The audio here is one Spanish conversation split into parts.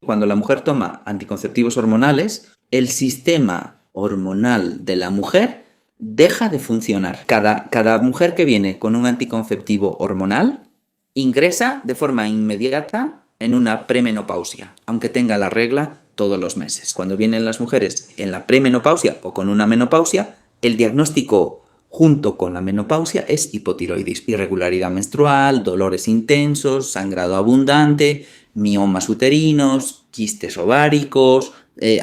cuando la mujer toma anticonceptivos hormonales, el sistema hormonal de la mujer deja de funcionar. Cada mujer que viene con un anticonceptivo hormonal ingresa de forma inmediata en una premenopausia, aunque tenga la regla todos los meses. Cuando vienen las mujeres en la premenopausia o con una menopausia, el diagnóstico junto con la menopausia es hipotiroidismo, irregularidad menstrual, dolores intensos, sangrado abundante, miomas uterinos, quistes ováricos,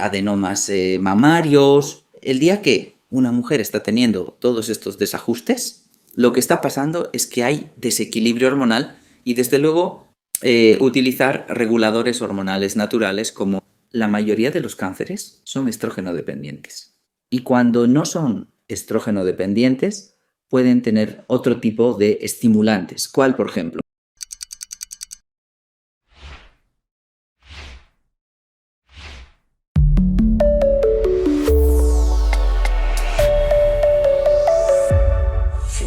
adenomas mamarios. El día que una mujer está teniendo todos estos desajustes, lo que está pasando es que hay desequilibrio hormonal y desde luego utilizar reguladores hormonales naturales, como la mayoría de los cánceres son estrógeno dependientes. Y cuando no son estrógeno dependientes, pueden tener otro tipo de estimulantes. ¿Cuál, por ejemplo?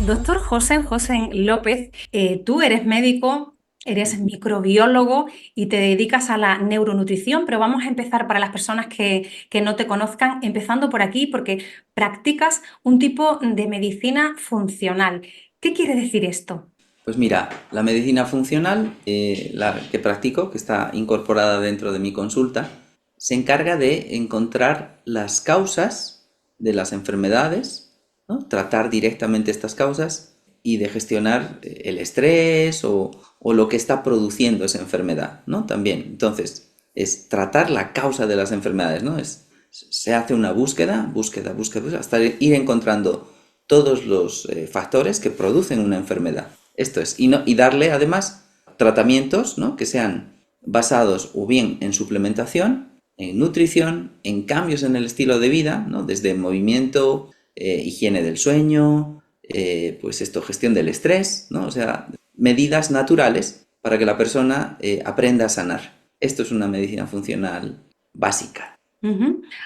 Doctor José López, tú eres médico, eres microbiólogo y te dedicas a la neuronutrición, pero vamos a empezar para las personas que no te conozcan, empezando por aquí, porque practicas un tipo de medicina funcional. ¿Qué quiere decir esto? Pues mira, la medicina funcional, la que practico, que está incorporada dentro de mi consulta, se encarga de encontrar las causas de las enfermedades, ¿no? Tratar directamente estas causas y de gestionar el estrés o lo que está produciendo esa enfermedad, ¿no? También, entonces, es tratar la causa de las enfermedades, ¿no? Se hace una búsqueda, hasta ir encontrando todos los factores que producen una enfermedad. Esto es, y darle además tratamientos, ¿no? Que sean basados o bien en suplementación, en nutrición, en cambios en el estilo de vida, ¿no? Desde movimiento, higiene del sueño, pues esto, gestión del estrés, ¿no? O sea, medidas naturales para que la persona aprenda a sanar. Esto es una medicina funcional básica.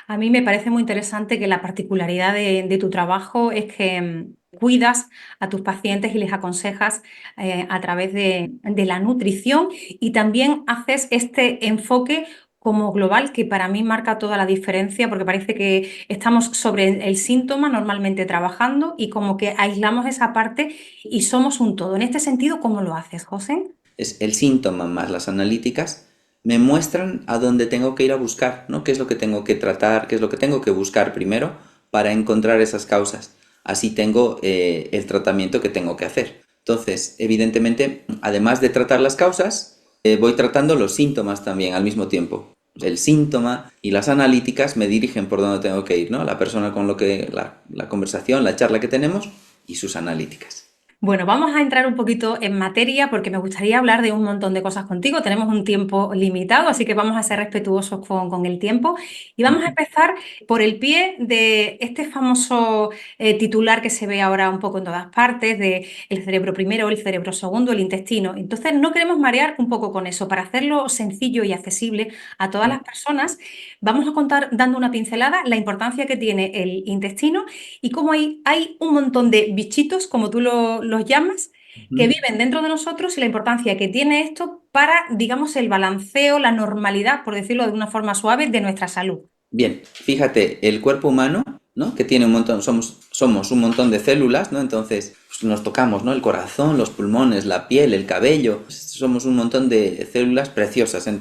A mí me parece muy interesante que la particularidad de tu trabajo es que cuidas a tus pacientes y les aconsejas a través de la nutrición, y también haces este enfoque como global que para mí marca toda la diferencia, porque parece que estamos sobre el síntoma normalmente trabajando y como que aislamos esa parte y somos un todo. En este sentido, ¿cómo lo haces, José? Es el síntoma más las analíticas me muestran a dónde tengo que ir a buscar, ¿no? ¿Qué es lo que tengo que tratar? ¿Qué es lo que tengo que buscar primero para encontrar esas causas? Así tengo el tratamiento que tengo que hacer. Entonces, evidentemente, además de tratar las causas, voy tratando los síntomas también al mismo tiempo. El síntoma y las analíticas me dirigen por dónde tengo que ir, ¿no? La persona con lo que la conversación, la charla que tenemos y sus analíticas. Bueno, vamos a entrar un poquito en materia porque me gustaría hablar de un montón de cosas contigo. Tenemos un tiempo limitado, así que vamos a ser respetuosos con el tiempo. Y vamos a empezar por el pie de este famoso titular que se ve ahora un poco en todas partes, de el cerebro primero, el cerebro segundo, el intestino. Entonces, no queremos marear un poco con eso. Para hacerlo sencillo y accesible a todas las personas, vamos a contar, dando una pincelada, la importancia que tiene el intestino y cómo hay un montón de bichitos, como tú los llamas, que Ujú. viven dentro de nosotros, y la importancia que tiene esto para, digamos, el balanceo, la normalidad, por decirlo de una forma suave, de nuestra salud. Bien, fíjate, el cuerpo humano, ¿no? Que tiene un montón, somos un montón de células, ¿no? Entonces, pues, nos tocamos, ¿no? El corazón, los pulmones, la piel, el cabello. Somos un montón de células preciosas en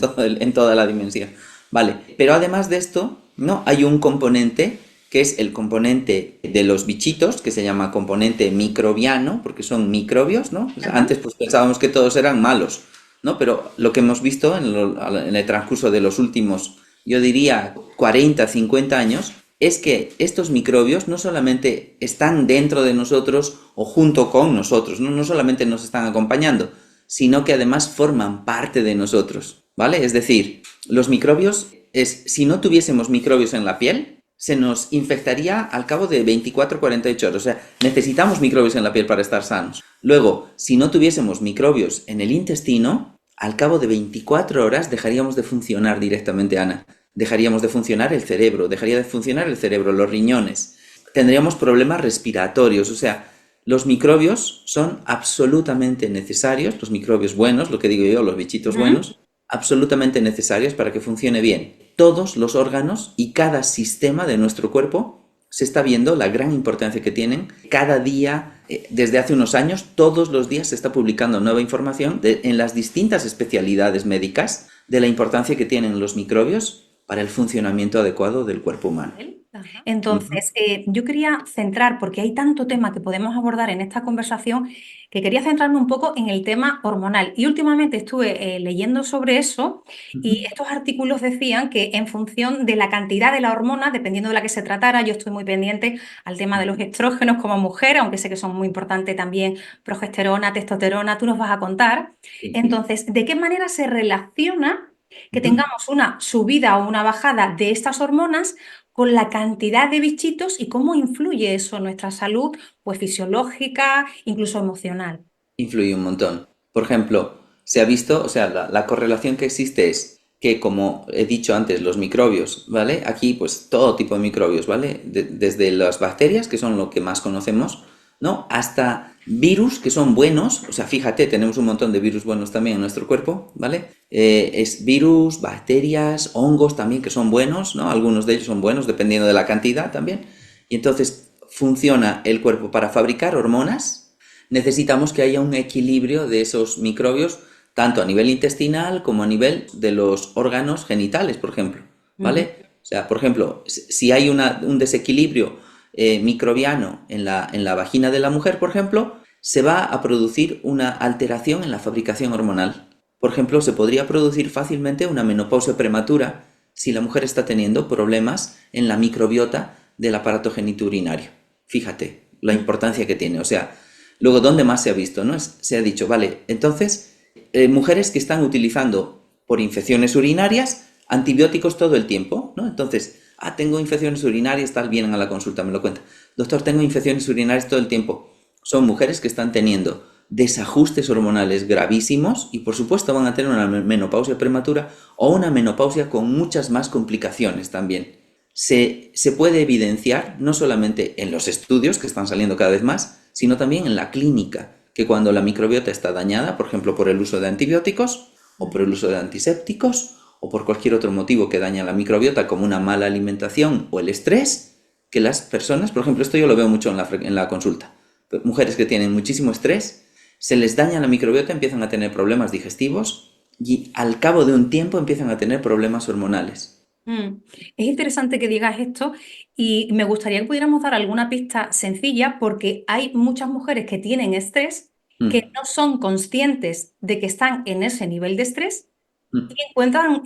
toda la dimensión. Vale, pero además de esto, ¿no? Hay un componente que es el componente de los bichitos, que se llama componente microbiano, porque son microbios, ¿no? Pues Ajá. antes pues pensábamos que todos eran malos, ¿no? Pero lo que hemos visto en el transcurso de los últimos, yo diría, 40, 50 años, es que estos microbios no solamente están dentro de nosotros o junto con nosotros, no solamente nos están acompañando, sino que además forman parte de nosotros, ¿vale? Es decir, los microbios, si no tuviésemos microbios en la piel, se nos infectaría al cabo de 24 48 horas. O sea, necesitamos microbios en la piel para estar sanos. Luego, si no tuviésemos microbios en el intestino, al cabo de 24 horas dejaríamos de funcionar directamente, Ana. Dejaríamos de funcionar el cerebro, los riñones. Tendríamos problemas respiratorios. O sea, los microbios son absolutamente necesarios, los microbios buenos, lo que digo yo, los bichitos Ujú. buenos, absolutamente necesarias para que funcione bien todos los órganos y cada sistema de nuestro cuerpo. Se está viendo la gran importancia que tienen. Cada día, desde hace unos años, todos los días se está publicando nueva información en las distintas especialidades médicas de la importancia que tienen los microbios para el funcionamiento adecuado del cuerpo humano. Entonces, yo quería centrar, porque hay tanto tema que podemos abordar en esta conversación, que quería centrarme un poco en el tema hormonal. Y últimamente estuve leyendo sobre eso y estos artículos decían que en función de la cantidad de la hormona, dependiendo de la que se tratara, yo estoy muy pendiente al tema de los estrógenos como mujer, aunque sé que son muy importantes también progesterona, testosterona, tú nos vas a contar. Sí. Entonces, ¿de qué manera se relaciona que tengamos una subida o una bajada de estas hormonas con la cantidad de bichitos y cómo influye eso en nuestra salud, pues fisiológica, incluso emocional? Influye un montón. Por ejemplo, se ha visto, o sea, la correlación que existe es que, como he dicho antes, los microbios, ¿vale? Aquí, pues todo tipo de microbios, ¿vale? Desde las bacterias, que son lo que más conocemos, ¿no? Hasta virus, que son buenos, o sea, fíjate, tenemos un montón de virus buenos también en nuestro cuerpo, ¿vale? Es virus, bacterias, hongos también, que son buenos, ¿no? Algunos de ellos son buenos, dependiendo de la cantidad también. Y entonces funciona el cuerpo para fabricar hormonas. Necesitamos que haya un equilibrio de esos microbios, tanto a nivel intestinal como a nivel de los órganos genitales, por ejemplo, ¿vale? O sea, por ejemplo, si hay un desequilibrio microbiano en la vagina de la mujer, por ejemplo, se va a producir una alteración en la fabricación hormonal. Por ejemplo, se podría producir fácilmente una menopausia prematura si la mujer está teniendo problemas en la microbiota del aparato genitourinario. Fíjate la importancia que tiene. O sea, luego, ¿dónde más se ha visto? ¿No? Se ha dicho, vale, entonces, mujeres que están utilizando por infecciones urinarias antibióticos todo el tiempo, ¿no? Entonces, tengo infecciones urinarias, tal, vienen a la consulta, me lo cuenta. Doctor, tengo infecciones urinarias todo el tiempo. Son mujeres que están teniendo desajustes hormonales gravísimos y, por supuesto, van a tener una menopausia prematura o una menopausia con muchas más complicaciones también. Se puede evidenciar no solamente en los estudios, que están saliendo cada vez más, sino también en la clínica, que cuando la microbiota está dañada, por ejemplo, por el uso de antibióticos o por el uso de antisépticos o por cualquier otro motivo que daña la microbiota, como una mala alimentación o el estrés, que las personas, por ejemplo, esto yo lo veo mucho en la consulta, mujeres que tienen muchísimo estrés, se les daña la microbiota, empiezan a tener problemas digestivos y al cabo de un tiempo empiezan a tener problemas hormonales. Es interesante que digas esto y me gustaría que pudiéramos dar alguna pista sencilla porque hay muchas mujeres que tienen estrés que no son conscientes de que están en ese nivel de estrés y encuentran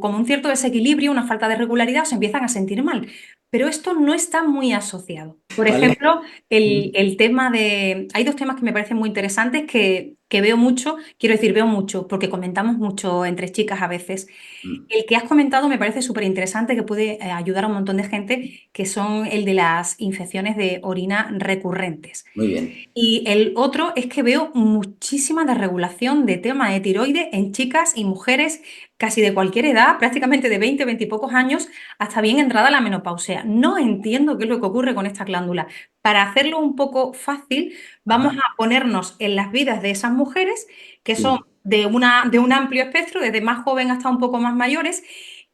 como un cierto desequilibrio, una falta de regularidad, o se empiezan a sentir mal. Pero esto no está muy asociado. Por ¿Vale? ejemplo, el tema de... Hay dos temas que me parecen muy interesantes que veo mucho, quiero decir, veo mucho, porque comentamos mucho entre chicas a veces. El que has comentado me parece súper interesante, que puede ayudar a un montón de gente, que son el de las infecciones de orina recurrentes. Muy bien. Y el otro es que veo muchísima desregulación de tema de tiroides en chicas y mujeres casi de cualquier edad, prácticamente de 20, 20 y pocos años, hasta bien entrada la menopausia. No entiendo qué es lo que ocurre con esta glándula. Para hacerlo un poco fácil, vamos a ponernos en las vidas de esas mujeres que son Sí. de un amplio espectro, desde más joven hasta un poco más mayores,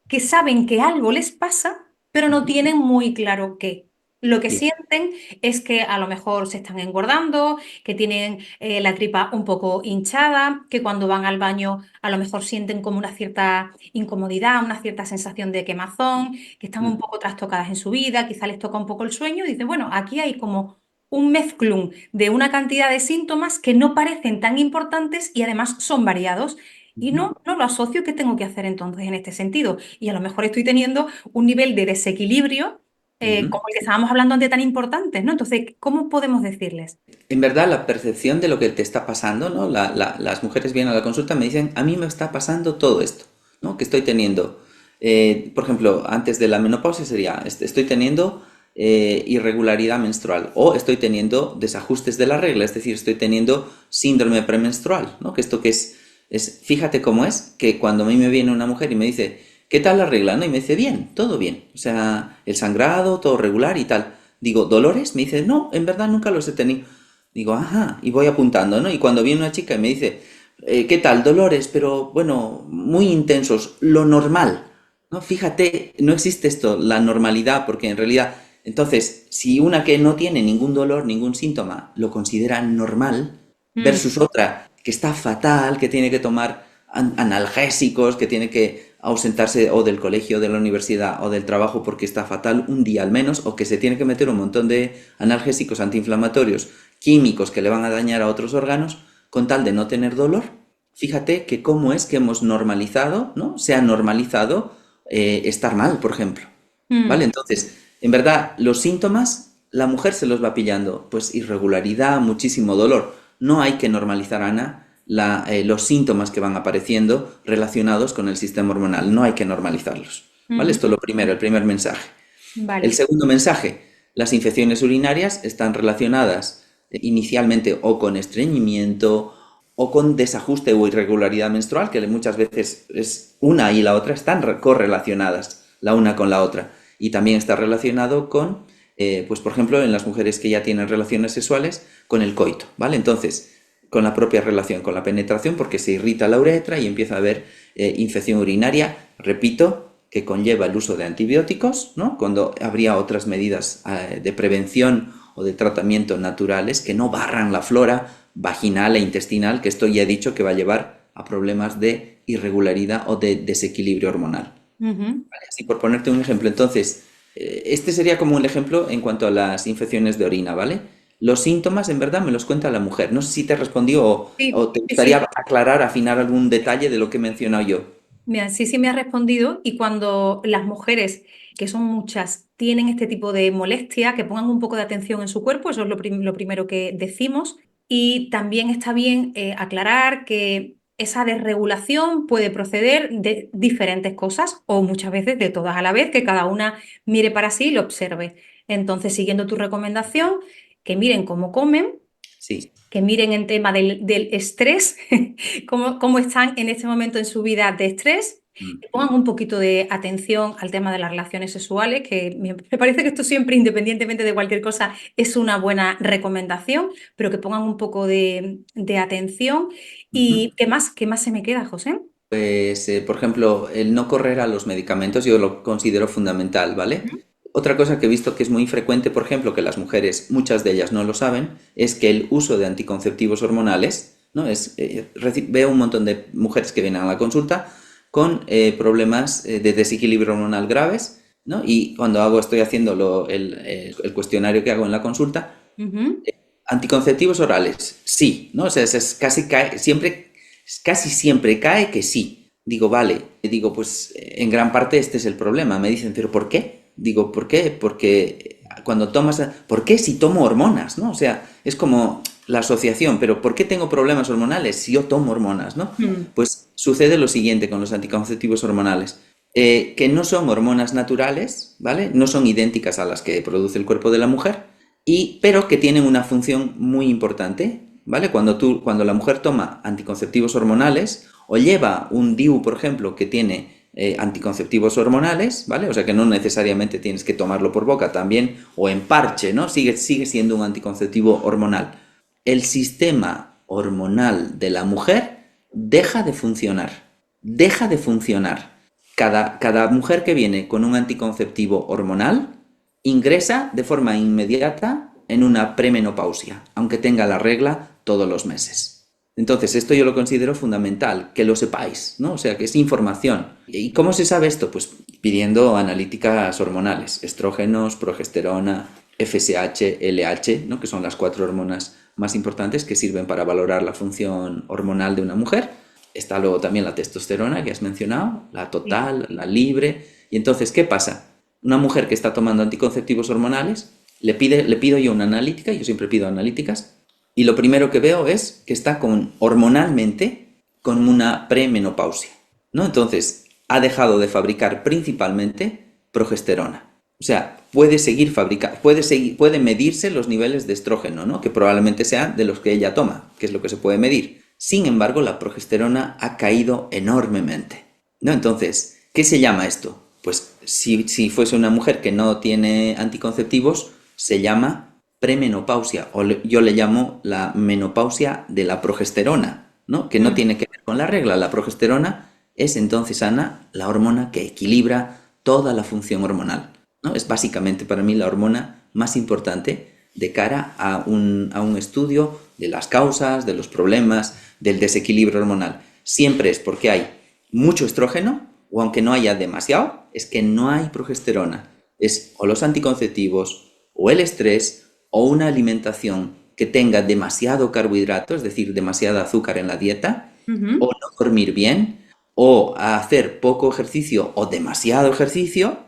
que saben que algo les pasa, pero no tienen muy claro qué. Lo que Bien. sienten es que a lo mejor se están engordando, que tienen la tripa un poco hinchada, que cuando van al baño a lo mejor sienten como una cierta incomodidad, una cierta sensación de quemazón, que están un poco trastocadas en su vida, quizá les toca un poco el sueño y dicen, bueno, aquí hay como un mezclum de una cantidad de síntomas que no parecen tan importantes y además son variados. Y no lo asocio. ¿Qué tengo que hacer entonces en este sentido? Y a lo mejor estoy teniendo un nivel de desequilibrio como el que estábamos hablando antes tan importantes, ¿no? Entonces, ¿cómo podemos decirles? En verdad, la percepción de lo que te está pasando, ¿no? Las mujeres vienen a la consulta y me dicen, a mí me está pasando todo esto, ¿no? Que estoy teniendo, por ejemplo, antes de la menopausia sería, estoy teniendo irregularidad menstrual o estoy teniendo desajustes de la regla, es decir, estoy teniendo síndrome premenstrual, ¿no? Que esto que fíjate cómo es, que cuando a mí me viene una mujer y me dice, ¿qué tal la regla? ¿No? Y me dice, bien, todo bien, o sea, el sangrado, todo regular y tal. Digo, ¿dolores? Me dice, no, en verdad nunca los he tenido. Digo, ajá, y voy apuntando, ¿no? Y cuando viene una chica y me dice, ¿Qué tal? Dolores, pero bueno, muy intensos, lo normal, ¿no? Fíjate, no existe esto, la normalidad, porque en realidad, entonces, si una que no tiene ningún dolor, ningún síntoma, lo considera normal, Mm, versus otra que está fatal, que tiene que tomar analgésicos, que tiene que ausentarse o del colegio, de la universidad o del trabajo porque está fatal un día al menos, o que se tiene que meter un montón de analgésicos antiinflamatorios, químicos que le van a dañar a otros órganos, con tal de no tener dolor. Fíjate que cómo es que hemos normalizado, ¿no? Se ha normalizado estar mal, por ejemplo. ¿Vale? mm. Entonces, en verdad, los síntomas, la mujer se los va pillando, pues irregularidad, muchísimo dolor. No hay que normalizar, Ana, los síntomas que van apareciendo relacionados con el sistema hormonal. No hay que normalizarlos. ¿Vale? Ujú. Esto es lo primero, el primer mensaje. El Vale. segundo mensaje, las infecciones urinarias están relacionadas inicialmente o con estreñimiento o con desajuste o irregularidad menstrual, que muchas veces es una y la otra están correlacionadas la una con la otra. Y también está relacionado con, pues por ejemplo, en las mujeres que ya tienen relaciones sexuales, con el coito, ¿vale? Entonces, con la propia relación, con la penetración, porque se irrita la uretra y empieza a haber infección urinaria, repito, que conlleva el uso de antibióticos, ¿no? Cuando habría otras medidas de prevención o de tratamiento naturales que no barran la flora vaginal e intestinal, que esto ya he dicho que va a llevar a problemas de irregularidad o de desequilibrio hormonal. Ujú. ¿Vale? Así por ponerte un ejemplo, entonces, este sería como un ejemplo en cuanto a las infecciones de orina, ¿vale? Los síntomas, en verdad, me los cuenta la mujer. No sé si te respondió Sí, o te sí, gustaría sí. aclarar, afinar algún detalle de lo que he mencionado yo. Mira, sí, sí me ha respondido y cuando las mujeres, que son muchas, tienen este tipo de molestia, que pongan un poco de atención en su cuerpo, eso es lo primero que decimos. Y también está bien aclarar que esa desregulación puede proceder de diferentes cosas o muchas veces de todas a la vez, que cada una mire para sí y lo observe. Entonces, siguiendo tu recomendación, que miren cómo comen, Sí. que miren en tema del estrés, cómo están en este momento en su vida de estrés, Mm. que pongan un poquito de atención al tema de las relaciones sexuales, que me parece que esto siempre, independientemente de cualquier cosa, es una buena recomendación, pero que pongan un poco de atención. Ujú. ¿Y qué más se me queda, José? Pues, por ejemplo, el no correr a los medicamentos yo lo considero fundamental, ¿vale? Otra cosa que he visto que es muy frecuente, por ejemplo, que las mujeres, muchas de ellas no lo saben, es que el uso de anticonceptivos hormonales, ¿no? Veo un montón de mujeres que vienen a la consulta con problemas de desequilibrio hormonal graves, ¿no? Y cuando estoy haciendo el cuestionario que hago en la consulta, Ujú. anticonceptivos orales, sí, ¿no? O sea, casi siempre cae que sí. Digo, vale, digo, pues en gran parte este es el problema. Me dicen, ¿pero por qué? Digo, ¿por qué? Porque cuando tomas, ¿por qué si tomo hormonas, no? O sea, es como la asociación, pero ¿por qué tengo problemas hormonales si yo tomo hormonas, no? Mm. Pues sucede lo siguiente con los anticonceptivos hormonales, que no son hormonas naturales, ¿vale? No son idénticas a las que produce el cuerpo de la mujer, pero que tienen una función muy importante, ¿vale? Cuando la mujer toma anticonceptivos hormonales o lleva un DIU, por ejemplo, que tiene anticonceptivos hormonales, ¿vale? O sea que no necesariamente tienes que tomarlo por boca también, o en parche, ¿no? Sigue siendo un anticonceptivo hormonal. El sistema hormonal de la mujer deja de funcionar. Deja de funcionar. Cada mujer que viene con un anticonceptivo hormonal ingresa de forma inmediata en una premenopausia, aunque tenga la regla todos los meses. Entonces, esto yo lo considero fundamental, que lo sepáis, ¿no? O sea, que es información. ¿Y cómo se sabe esto? Pues pidiendo analíticas hormonales, estrógenos, progesterona, FSH, LH, ¿no? Que son las cuatro hormonas más importantes que sirven para valorar la función hormonal de una mujer. Está luego también la testosterona que has mencionado, la Sí. total, la libre. Y entonces, ¿qué pasa? Una mujer que está tomando anticonceptivos hormonales, le pido yo una analítica, yo siempre pido analíticas, y lo primero que veo es que está hormonalmente con una premenopausia, ¿no? Entonces, ha dejado de fabricar principalmente progesterona. O sea, puede seguir fabricando, puede medirse los niveles de estrógeno, ¿no? Que probablemente sean de los que ella toma, que es lo que se puede medir. Sin embargo, la progesterona ha caído enormemente, ¿no? Entonces, ¿qué se llama esto? Pues si fuese una mujer que no tiene anticonceptivos, se llama premenopausia, yo le llamo la menopausia de la progesterona, ¿no? Que no tiene que ver con la regla. La progesterona es entonces, Ana, la hormona que equilibra toda la función hormonal, ¿no? Es básicamente para mí la hormona más importante de cara a un estudio de las causas, de los problemas, del desequilibrio hormonal. Siempre es porque hay mucho estrógeno, o aunque no haya demasiado, es que no hay progesterona. Es o los anticonceptivos, o el estrés, o una alimentación que tenga demasiado carbohidrato, es decir, demasiada azúcar en la dieta, o Ujú. no dormir bien, o hacer poco ejercicio o demasiado ejercicio,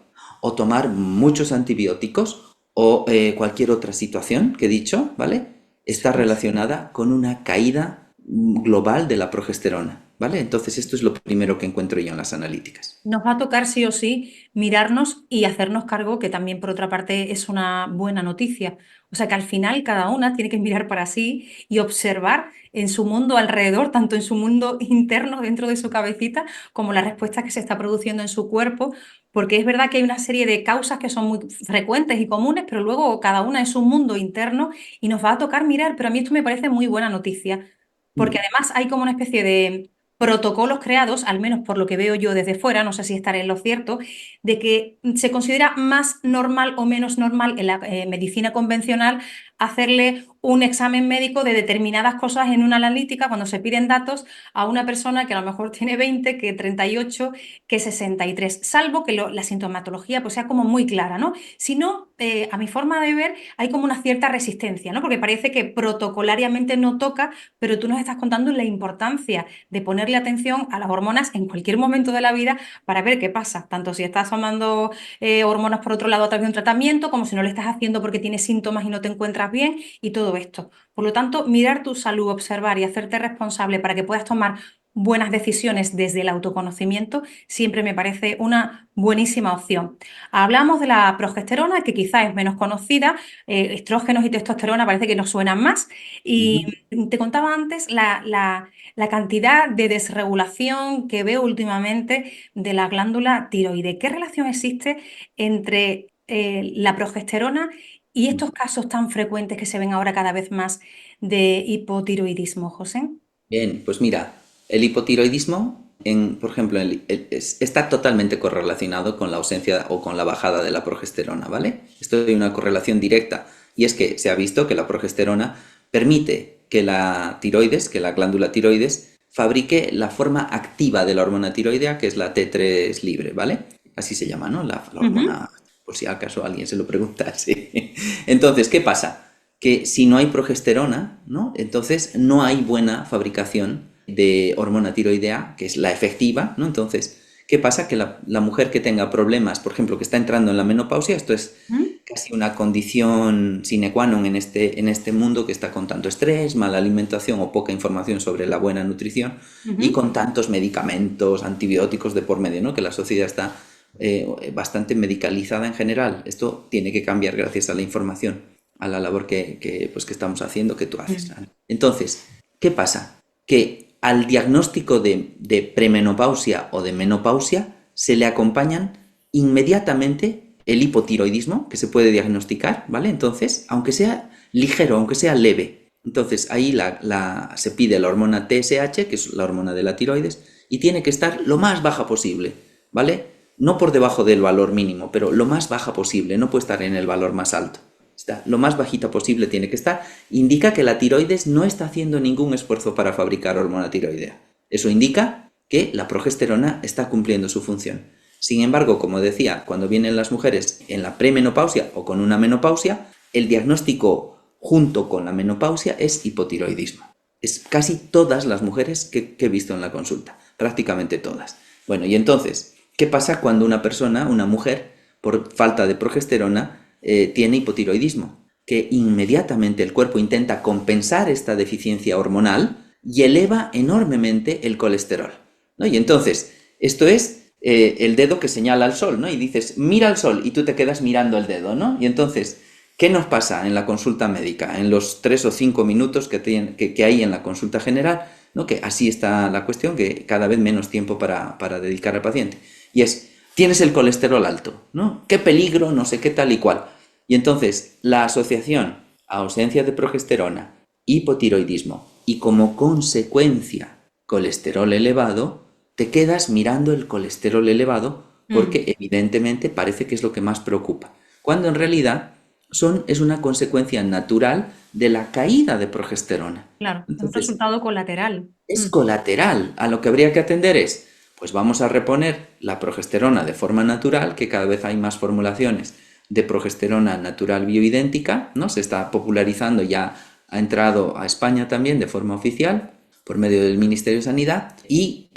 o tomar muchos antibióticos, o cualquier otra situación que he dicho, ¿vale? Está Eso es. relacionada con una caída global de la progesterona, ¿vale? Entonces esto es lo primero que encuentro yo en las analíticas. Nos va a tocar sí o sí mirarnos y hacernos cargo, que también por otra parte es una buena noticia. O sea que al final cada una tiene que mirar para sí y observar en su mundo alrededor, tanto en su mundo interno dentro de su cabecita, como la respuesta que se está produciendo en su cuerpo, porque es verdad que hay una serie de causas que son muy frecuentes y comunes, pero luego cada una es un mundo interno y nos va a tocar mirar, pero a mí esto me parece muy buena noticia, porque Mm. además hay como una especie de protocolos creados, al menos por lo que veo yo desde fuera, no sé si estaré en lo cierto, de que se considera más normal o menos normal en la medicina convencional hacerle un examen médico de determinadas cosas en una analítica cuando se piden datos a una persona que a lo mejor tiene 20, que 38, que 63, salvo que la sintomatología pues sea como muy clara, ¿no? Si no, a mi forma de ver, hay como una cierta resistencia, ¿no? Porque parece que protocolariamente no toca, pero tú nos estás contando la importancia de ponerle atención a las hormonas en cualquier momento de la vida para ver qué pasa, tanto si estás tomando hormonas por otro lado a través de un tratamiento, como si no lo estás haciendo porque tienes síntomas y no te encuentras bien y todo esto. Por lo tanto, mirar tu salud, observar y hacerte responsable para que puedas tomar buenas decisiones desde el autoconocimiento siempre me parece una buenísima opción. Hablamos de la progesterona, que quizá es menos conocida, estrógenos y testosterona parece que nos suenan más, y Ujú. te contaba antes la cantidad de desregulación que veo últimamente de la glándula tiroide. ¿Qué relación existe entre la progesterona y estos casos tan frecuentes que se ven ahora cada vez más de hipotiroidismo, José? Bien, pues mira, el hipotiroidismo, por ejemplo, está totalmente correlacionado con la ausencia o con la bajada de la progesterona, ¿vale? Esto hay una correlación directa y es que se ha visto que la progesterona permite que la tiroides, que la glándula tiroides, fabrique la forma activa de la hormona tiroidea, que es la T3 libre, ¿vale? Así se llama, ¿no? La Ujú. hormona, por si acaso alguien se lo pregunta, sí. Entonces, ¿qué pasa? Que si no hay progesterona, ¿no? Entonces no hay buena fabricación de hormona tiroidea, que es la efectiva, ¿no? Entonces, ¿qué pasa? Que la mujer que tenga problemas, por ejemplo, que está entrando en la menopausia, esto es ¿Mm? casi una condición sine qua non en este mundo que está con tanto estrés, mala alimentación o poca información sobre la buena nutrición y Ujú. con tantos medicamentos, antibióticos de por medio, ¿no? Que la sociedad está bastante medicalizada en general. Esto tiene que cambiar gracias a la información, a la labor pues, que estamos haciendo, que tú haces, Mm. Ana. Entonces, ¿qué pasa? Que al diagnóstico de premenopausia o de menopausia se le acompañan inmediatamente el hipotiroidismo, que se puede diagnosticar, ¿vale? Entonces, aunque sea ligero, aunque sea leve, entonces ahí se pide la hormona TSH, que es la hormona de la tiroides, y tiene que estar lo más baja posible, ¿vale? No por debajo del valor mínimo, pero lo más baja posible, no puede estar en el valor más alto. Está lo más bajita posible tiene que estar. Indica que la tiroides no está haciendo ningún esfuerzo para fabricar hormona tiroidea. Eso indica que la progesterona está cumpliendo su función. Sin embargo, como decía, cuando vienen las mujeres en la premenopausia o con una menopausia, el diagnóstico junto con la menopausia es hipotiroidismo. Es casi todas las mujeres que he visto en la consulta, prácticamente todas. Bueno, y entonces, ¿qué pasa cuando una persona, una mujer, por falta de progesterona, tiene hipotiroidismo? Que inmediatamente el cuerpo intenta compensar esta deficiencia hormonal y eleva enormemente el colesterol, ¿no? Y entonces, esto es el dedo que señala al sol, ¿no? Y dices, mira al sol, y tú te quedas mirando el dedo, ¿no? Y entonces, ¿qué nos pasa en la consulta médica? En los 3 o 5 minutos que hay en la consulta general, ¿no? Que así está la cuestión, que cada vez menos tiempo para dedicar al paciente. Y es, tienes el colesterol alto, ¿no? ¿Qué peligro? No sé qué tal y cual. Y entonces, la asociación ausencia de progesterona, hipotiroidismo y como consecuencia colesterol elevado, te quedas mirando el colesterol elevado Mm, porque evidentemente parece que es lo que más preocupa, cuando en realidad es una consecuencia natural de la caída de progesterona. claro, es un Entonces, resultado colateral. es colateral. A lo que habría que atender es, pues vamos a reponer la progesterona de forma natural, que cada vez hay más formulaciones de progesterona natural bioidéntica, ¿no? Se está popularizando, ya ha entrado a España también de forma oficial por medio del Ministerio de Sanidad y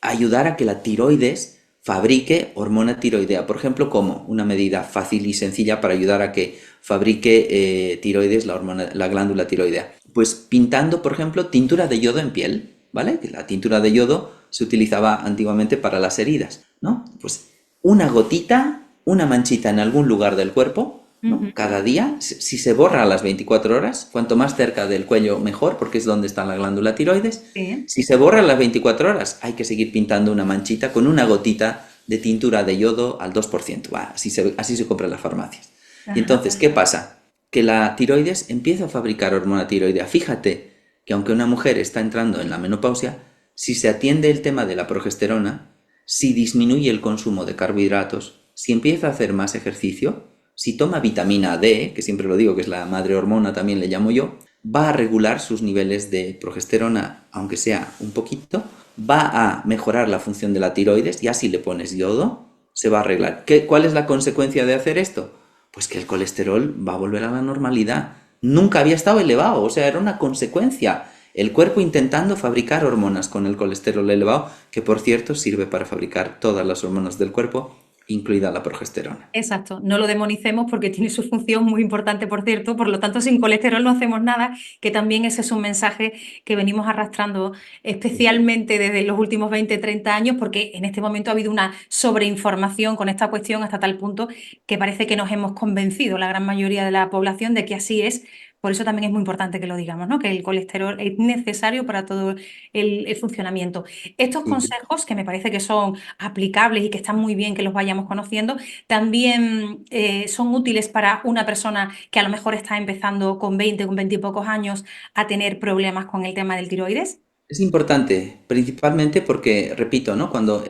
ayudar a que la tiroides fabrique hormona tiroidea. Por ejemplo, como una medida fácil y sencilla para ayudar a que fabrique tiroides, la glándula tiroidea. Pues pintando, por ejemplo, tintura de yodo en piel, ¿vale? Que la tintura de yodo se utilizaba antiguamente para las heridas, ¿no? Pues una gotita, una manchita en algún lugar del cuerpo, ¿no? Ujú. Cada día, si se borra a las 24 horas, cuanto más cerca del cuello mejor, porque es donde está la glándula tiroides. Sí. Si se borra a las 24 horas, hay que seguir pintando una manchita con una gotita de tintura de yodo al 2%. Va, así se compra en las farmacias. Y Ajá. entonces, ¿qué pasa? Que la tiroides empieza a fabricar hormona tiroidea. Fíjate que aunque una mujer está entrando en la menopausia, si se atiende el tema de la progesterona, si disminuye el consumo de carbohidratos, si empieza a hacer más ejercicio, si toma vitamina D, que siempre lo digo que es la madre hormona, también le llamo yo, va a regular sus niveles de progesterona, aunque sea un poquito, va a mejorar la función de la tiroides, ya si le pones yodo, se va a arreglar. ¿Cuál es la consecuencia de hacer esto? Pues que el colesterol va a volver a la normalidad. Nunca había estado elevado, o sea, era una consecuencia. El cuerpo intentando fabricar hormonas con el colesterol elevado, que por cierto sirve para fabricar todas las hormonas del cuerpo, incluida la progesterona. Exacto, no lo demonicemos porque tiene su función muy importante, por cierto, por lo tanto, sin colesterol no hacemos nada, que también ese es un mensaje que venimos arrastrando especialmente desde los últimos 20, 30 años, porque en este momento ha habido una sobreinformación con esta cuestión hasta tal punto que parece que nos hemos convencido, la gran mayoría de la población, de que así es. Por eso también es muy importante que lo digamos, ¿no? Que el colesterol es necesario para todo el funcionamiento. Estos Sí. consejos, que me parece que son aplicables y que están muy bien que los vayamos conociendo, también son útiles para una persona que a lo mejor está empezando con 20, con 20 y pocos años a tener problemas con el tema del tiroides. Es importante, principalmente porque, repito, ¿no? Cuando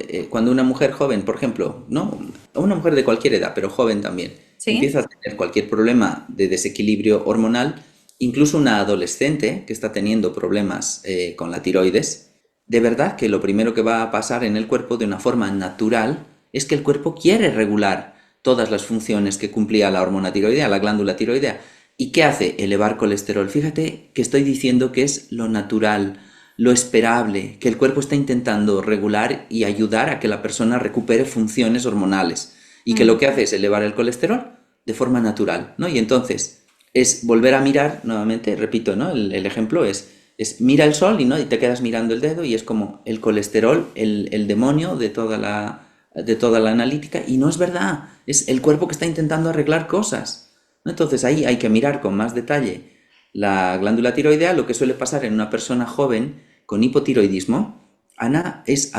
una mujer joven, por ejemplo, ¿no? O una mujer de cualquier edad, pero joven también, Sí. empieza a tener cualquier problema de desequilibrio hormonal, incluso una adolescente que está teniendo problemas con la tiroides, de verdad que lo primero que va a pasar en el cuerpo de una forma natural es que el cuerpo quiere regular todas las funciones que cumplía la hormona tiroidea, la glándula tiroidea. ¿Y qué hace? Elevar colesterol. Fíjate que estoy diciendo que es lo natural, lo esperable, que el cuerpo está intentando regular y ayudar a que la persona recupere funciones hormonales y que Mm. lo que hace es elevar el colesterol de forma natural, ¿no? Y entonces es volver a mirar nuevamente, repito, ¿no? El ejemplo es mira el sol y te quedas mirando el dedo y es como el colesterol, el demonio de toda la analítica, y no es verdad, es el cuerpo que está intentando arreglar cosas, ¿no? Entonces ahí hay que mirar con más detalle la glándula tiroidea. Lo que suele pasar en una persona joven con hipotiroidismo, Ana, es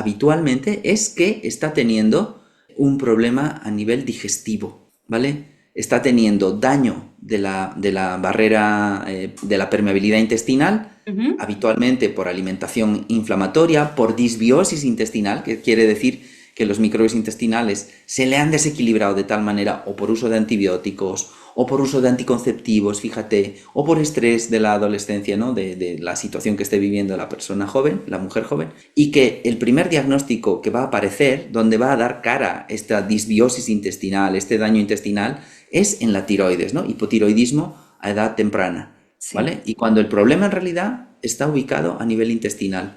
que está teniendo un problema a nivel digestivo, ¿vale? Está teniendo daño de la barrera, de la permeabilidad intestinal, Ujú. habitualmente por alimentación inflamatoria, por disbiosis intestinal, que quiere decir que los microbios intestinales se le han desequilibrado de tal manera, o por uso de antibióticos, o por uso de anticonceptivos, fíjate, o por estrés de la adolescencia, ¿no? De la situación que esté viviendo la persona joven, la mujer joven, y que el primer diagnóstico que va a aparecer, donde va a dar cara esta disbiosis intestinal, este daño intestinal, es en la tiroides, ¿no? Hipotiroidismo a edad temprana, Sí. ¿vale? Y cuando el problema en realidad está ubicado a nivel intestinal,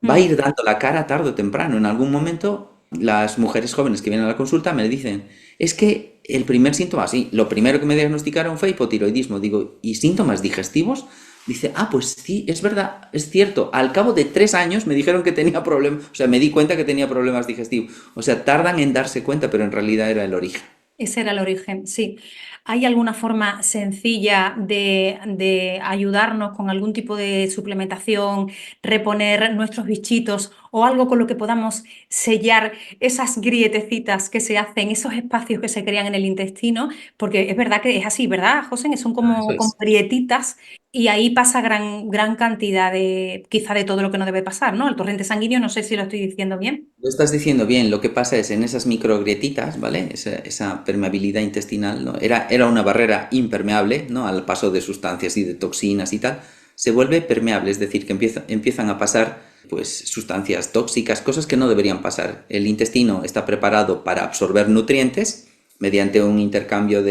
va a Mm. ir dando la cara tarde o temprano. En algún momento, las mujeres jóvenes que vienen a la consulta me dicen, es que el primer síntoma, sí, lo primero que me diagnosticaron fue hipotiroidismo. Digo, ¿y síntomas digestivos? Dice, pues sí, es verdad, es cierto. Al cabo de 3 años me dijeron que tenía problemas, o sea, me di cuenta que tenía problemas digestivos. O sea, tardan en darse cuenta, pero en realidad era el origen. Ese era el origen, sí. ¿Hay alguna forma sencilla de ayudarnos con algún tipo de suplementación, reponer nuestros bichitos o algo con lo que podamos sellar esas grietecitas que se hacen, esos espacios que se crean en el intestino, porque es verdad que es así, ¿verdad, José? Son Eso como es. grietitas y ahí pasa gran cantidad de, quizá de todo lo que no debe pasar, ¿no? El torrente sanguíneo, no sé si lo estoy diciendo bien. Lo estás diciendo bien, lo que pasa es en esas microgrietitas, ¿vale? Esa permeabilidad intestinal, ¿no? Era una barrera impermeable, ¿no? Al paso de sustancias y de toxinas y tal, se vuelve permeable, es decir, que empiezan a pasar pues sustancias tóxicas, cosas que no deberían pasar. El intestino está preparado para absorber nutrientes mediante un intercambio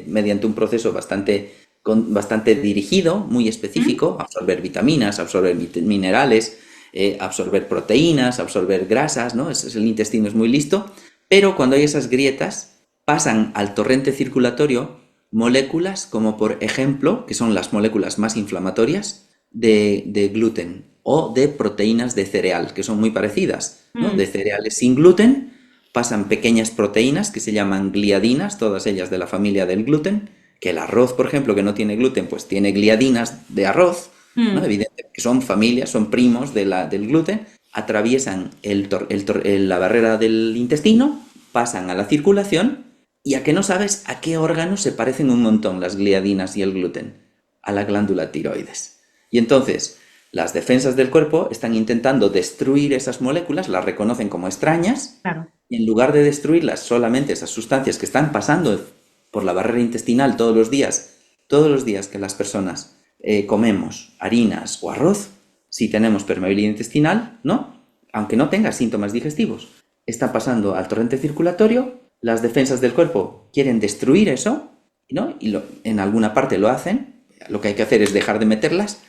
mediante un proceso bastante dirigido, muy ¿Mm? específico, absorber vitaminas, absorber minerales, absorber proteínas, absorber grasas, ¿no? El intestino es muy listo, pero cuando hay esas grietas pasan al torrente circulatorio moléculas como por ejemplo, que son las moléculas más inflamatorias de gluten o de proteínas de cereal, que son muy parecidas, ¿no? Mm. De cereales sin gluten pasan pequeñas proteínas que se llaman gliadinas, todas ellas de la familia del gluten, que el arroz, por ejemplo, que no tiene gluten, pues tiene gliadinas de arroz, ¿no? Mm. Evidentemente que son familias, son primos del gluten, atraviesan la barrera del intestino, pasan a la circulación y a que no sabes a qué órganos se parecen un montón las gliadinas y el gluten, a la glándula tiroides. Y entonces las defensas del cuerpo están intentando destruir esas moléculas, las reconocen como extrañas, Claro. y en lugar de destruirlas solamente esas sustancias que están pasando por la barrera intestinal todos los días que las personas comemos harinas o arroz, si tenemos permeabilidad intestinal, ¿no? Aunque no tenga síntomas digestivos, está pasando al torrente circulatorio, las defensas del cuerpo quieren destruir eso, ¿no? Y en alguna parte lo hacen, lo que hay que hacer es dejar de meterlas,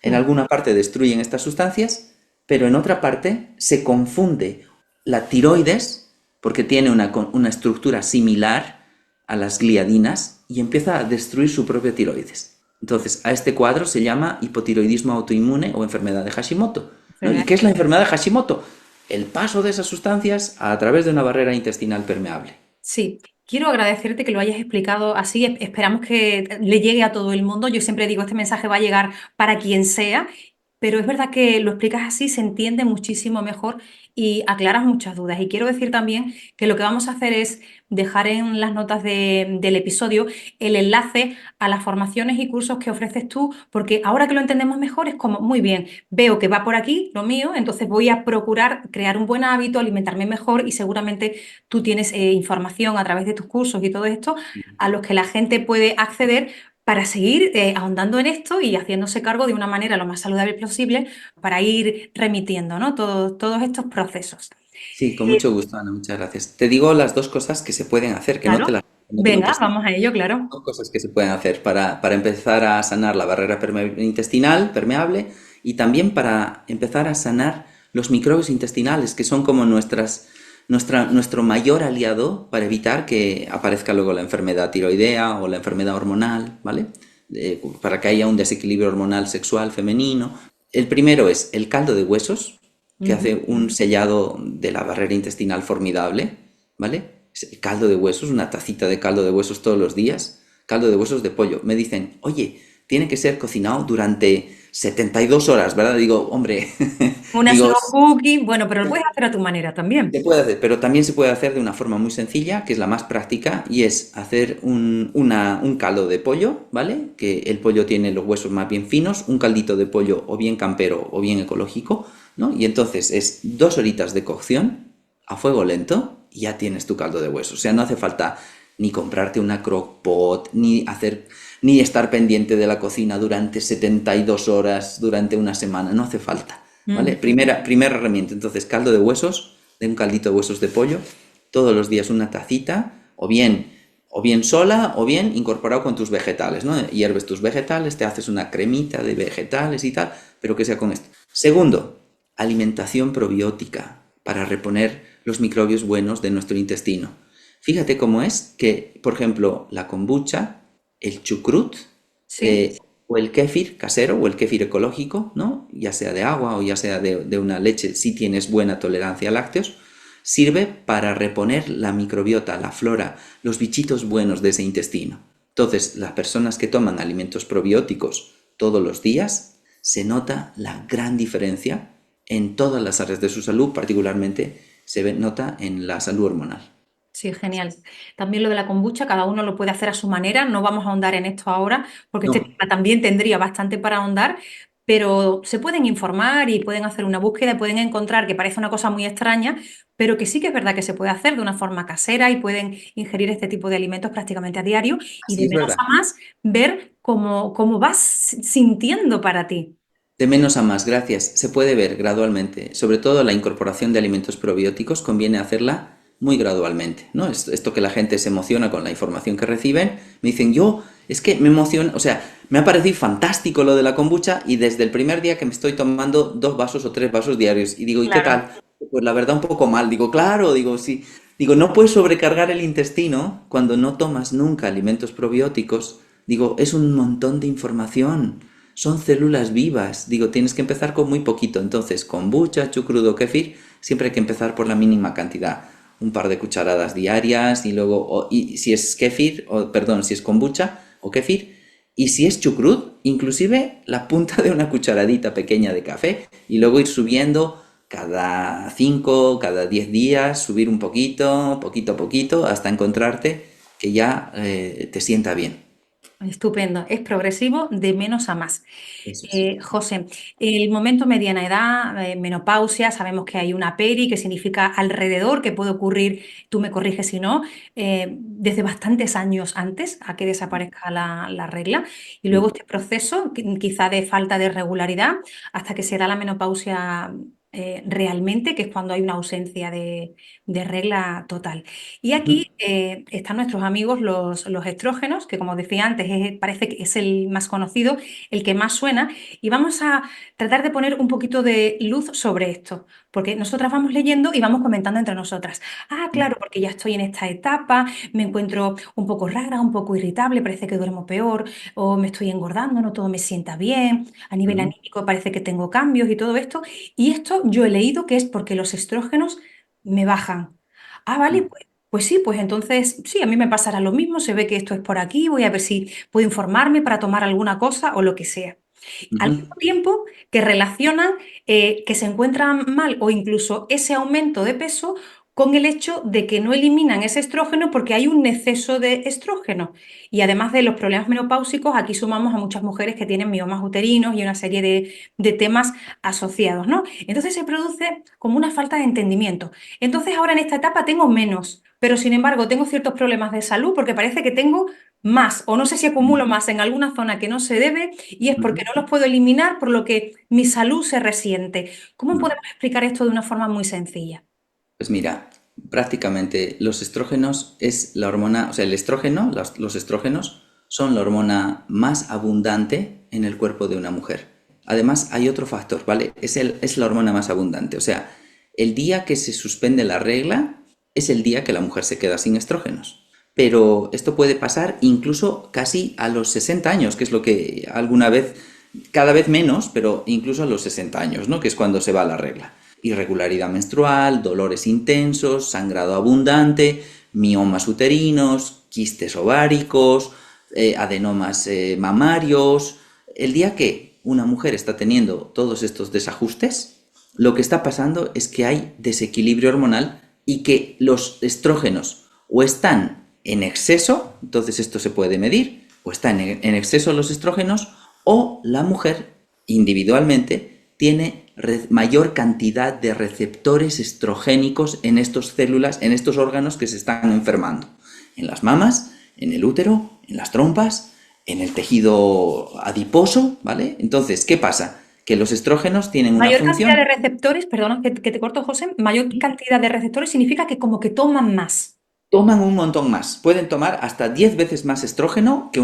en Mm. alguna parte destruyen estas sustancias, pero en otra parte se confunde la tiroides, porque tiene una estructura similar a las gliadinas, y empieza a destruir su propia tiroides. Entonces, a este cuadro se llama hipotiroidismo autoinmune o enfermedad de Hashimoto, ¿no? ¿Y qué es la enfermedad de Hashimoto? El paso de esas sustancias a través de una barrera intestinal permeable. Sí, quiero agradecerte que lo hayas explicado así. Esperamos que le llegue a todo el mundo. Yo siempre digo, este mensaje va a llegar para quien sea, pero es verdad que lo explicas así, se entiende muchísimo mejor y aclaras muchas dudas. Y quiero decir también que lo que vamos a hacer es dejar en las notas del episodio el enlace a las formaciones y cursos que ofreces tú, porque ahora que lo entendemos mejor es como, muy bien, veo que va por aquí lo mío, entonces voy a procurar crear un buen hábito, alimentarme mejor y seguramente tú tienes información a través de tus cursos y todo esto a los que la gente puede acceder para seguir ahondando en esto y haciéndose cargo de una manera lo más saludable posible para ir remitiendo, ¿no? Todos estos procesos. Sí, con Eh, mucho gusto, Ana, muchas gracias. Te digo las dos cosas que se pueden hacer, claro. que no te lo he Venga, puesto. vamos a ello, claro. Son cosas que se pueden hacer para empezar a sanar la barrera intestinal permeable y también para empezar a sanar los microbios intestinales, que son como nuestro mayor aliado para evitar que aparezca luego la enfermedad tiroidea o la enfermedad hormonal, ¿vale? Para que haya un desequilibrio hormonal sexual femenino. El primero es el caldo de huesos, que Ujú. hace un sellado de la barrera intestinal formidable, ¿vale? El caldo de huesos, una tacita de caldo de huesos todos los días, caldo de huesos de pollo. Me dicen, oye, tiene que ser cocinado durante 72 horas, ¿verdad? Digo, hombre, Una digo, slow cooking, bueno, pero lo puedes hacer a tu manera se también. puede hacer, pero también se puede hacer de una forma muy sencilla, que es la más práctica, y es hacer un caldo de pollo, ¿vale? Que el pollo tiene los huesos más bien finos, un caldito de pollo o bien campero o bien ecológico, ¿no? Y entonces es 2 horitas de cocción a fuego lento y ya tienes tu caldo de huesos. O sea, no hace falta ni comprarte una crock pot, ni estar pendiente de la cocina durante 72 horas, durante una semana, no hace falta, ¿vale? Ujú. Primera herramienta, entonces, caldo de huesos, de un caldito de huesos de pollo, todos los días una tacita, o bien sola, o bien incorporado con tus vegetales, ¿no? Hierves tus vegetales, te haces una cremita de vegetales y tal, pero que sea con esto. Segundo, alimentación probiótica para reponer los microbios buenos de nuestro intestino. Fíjate cómo es que, por ejemplo, la kombucha, el chucrut, Sí. eh, o el kéfir casero o el kéfir ecológico, ¿no? Ya sea de agua o ya sea de una leche, si tienes buena tolerancia a lácteos, sirve para reponer la microbiota, la flora, los bichitos buenos de ese intestino. Entonces, las personas que toman alimentos probióticos todos los días, se nota la gran diferencia en todas las áreas de su salud, particularmente nota en la salud hormonal. Sí, genial. También lo de la kombucha, cada uno lo puede hacer a su manera. No vamos a ahondar en esto ahora, porque este No, tema también tendría bastante para ahondar, pero se pueden informar y pueden hacer una búsqueda y pueden encontrar que parece una cosa muy extraña, pero que sí que es verdad que se puede hacer de una forma casera y pueden ingerir este tipo de alimentos prácticamente a diario y así de es menos verdad. a más ver cómo vas sintiendo para ti. De menos a más, gracias. Se puede ver gradualmente. Sobre todo la incorporación de alimentos probióticos conviene hacerla muy gradualmente, ¿no? Esto que la gente se emociona con la información que reciben, me dicen, yo, es que me emociona, o sea, me ha parecido fantástico lo de la kombucha y desde el primer día que me estoy tomando 2 vasos o 3 vasos diarios y digo, ¿y qué Claro. tal? Pues la verdad un poco mal. Digo, claro, digo, sí. Digo, no puedes sobrecargar el intestino cuando no tomas nunca alimentos probióticos. Digo, es un montón de información. Son células vivas. Digo, tienes que empezar con muy poquito. Entonces, kombucha, chucrudo, kéfir, siempre hay que empezar por la mínima cantidad. Un par de cucharadas diarias y luego, y si es kéfir, o perdón, si es kombucha o kéfir, y si es chucrut, inclusive la punta de una cucharadita pequeña de café y luego ir subiendo cada 5, cada 10 días, subir un poquito a poquito, hasta encontrarte que ya te sienta bien. Estupendo, es progresivo de menos a más. Eso es. José, el momento mediana edad, menopausia, sabemos que hay una peri, que significa alrededor, que puede ocurrir, tú me corriges si no, desde bastantes años antes a que desaparezca la regla, y luego Sí. este proceso, quizá de falta de regularidad, hasta que se da la menopausia realmente, que es cuando hay una ausencia de regla total. Y Ujú. aquí están nuestros amigos los estrógenos, que como decía antes, parece que es el más conocido, el que más suena, y vamos a tratar de poner un poquito de luz sobre esto, porque nosotras vamos leyendo y vamos comentando entre nosotras. Ah, claro, porque ya estoy en esta etapa, me encuentro un poco rara, un poco irritable, parece que duermo peor, o me estoy engordando, no todo me sienta bien, a nivel Ujú. anímico parece que tengo cambios y todo esto, y esto yo he leído que es porque los estrógenos me bajan. Ah, vale, pues sí, pues entonces sí, a mí me pasará lo mismo, se ve que esto es por aquí, voy a ver si puedo informarme para tomar alguna cosa o lo que sea. Al Ujú. mismo tiempo que relacionan que se encuentran mal o incluso ese aumento de peso con el hecho de que no eliminan ese estrógeno porque hay un exceso de estrógeno. Y además de los problemas menopáusicos, aquí sumamos a muchas mujeres que tienen miomas uterinos y una serie de temas asociados, ¿no? Entonces se produce como una falta de entendimiento. Entonces ahora en esta etapa tengo menos, pero sin embargo tengo ciertos problemas de salud porque parece que tengo más, o no sé si acumulo más en alguna zona que no se debe y es porque Ujú. no los puedo eliminar, por lo que mi salud se resiente. ¿Cómo No. podemos explicar esto de una forma muy sencilla? Pues mira, prácticamente los estrógenos es la hormona, o sea, el estrógeno, los estrógenos son la hormona más abundante en el cuerpo de una mujer. Además, hay otro factor, ¿vale? Es la hormona más abundante. O sea, el día que se suspende la regla es el día que la mujer se queda sin estrógenos. Pero esto puede pasar incluso casi a los 60 años, que es lo que alguna vez, cada vez menos, pero incluso a los 60 años, ¿no? Que es cuando se va la regla. Irregularidad menstrual, dolores intensos, sangrado abundante, miomas uterinos, quistes ováricos, adenomas mamarios. El día que una mujer está teniendo todos estos desajustes, lo que está pasando es que hay desequilibrio hormonal y que los estrógenos o están en exceso, entonces esto se puede medir, o están en exceso los estrógenos, o la mujer individualmente tiene mayor cantidad de receptores estrogénicos en estas células, en estos órganos que se están enfermando. En las mamas, en el útero, en las trompas, en el tejido adiposo, ¿vale? Entonces, ¿qué pasa? Que los estrógenos tienen una Mayor cantidad de función. receptores, perdona que te corto, José, mayor cantidad de receptores significa que como que toman más. Toman un montón más. Pueden tomar hasta 10 veces más estrógeno que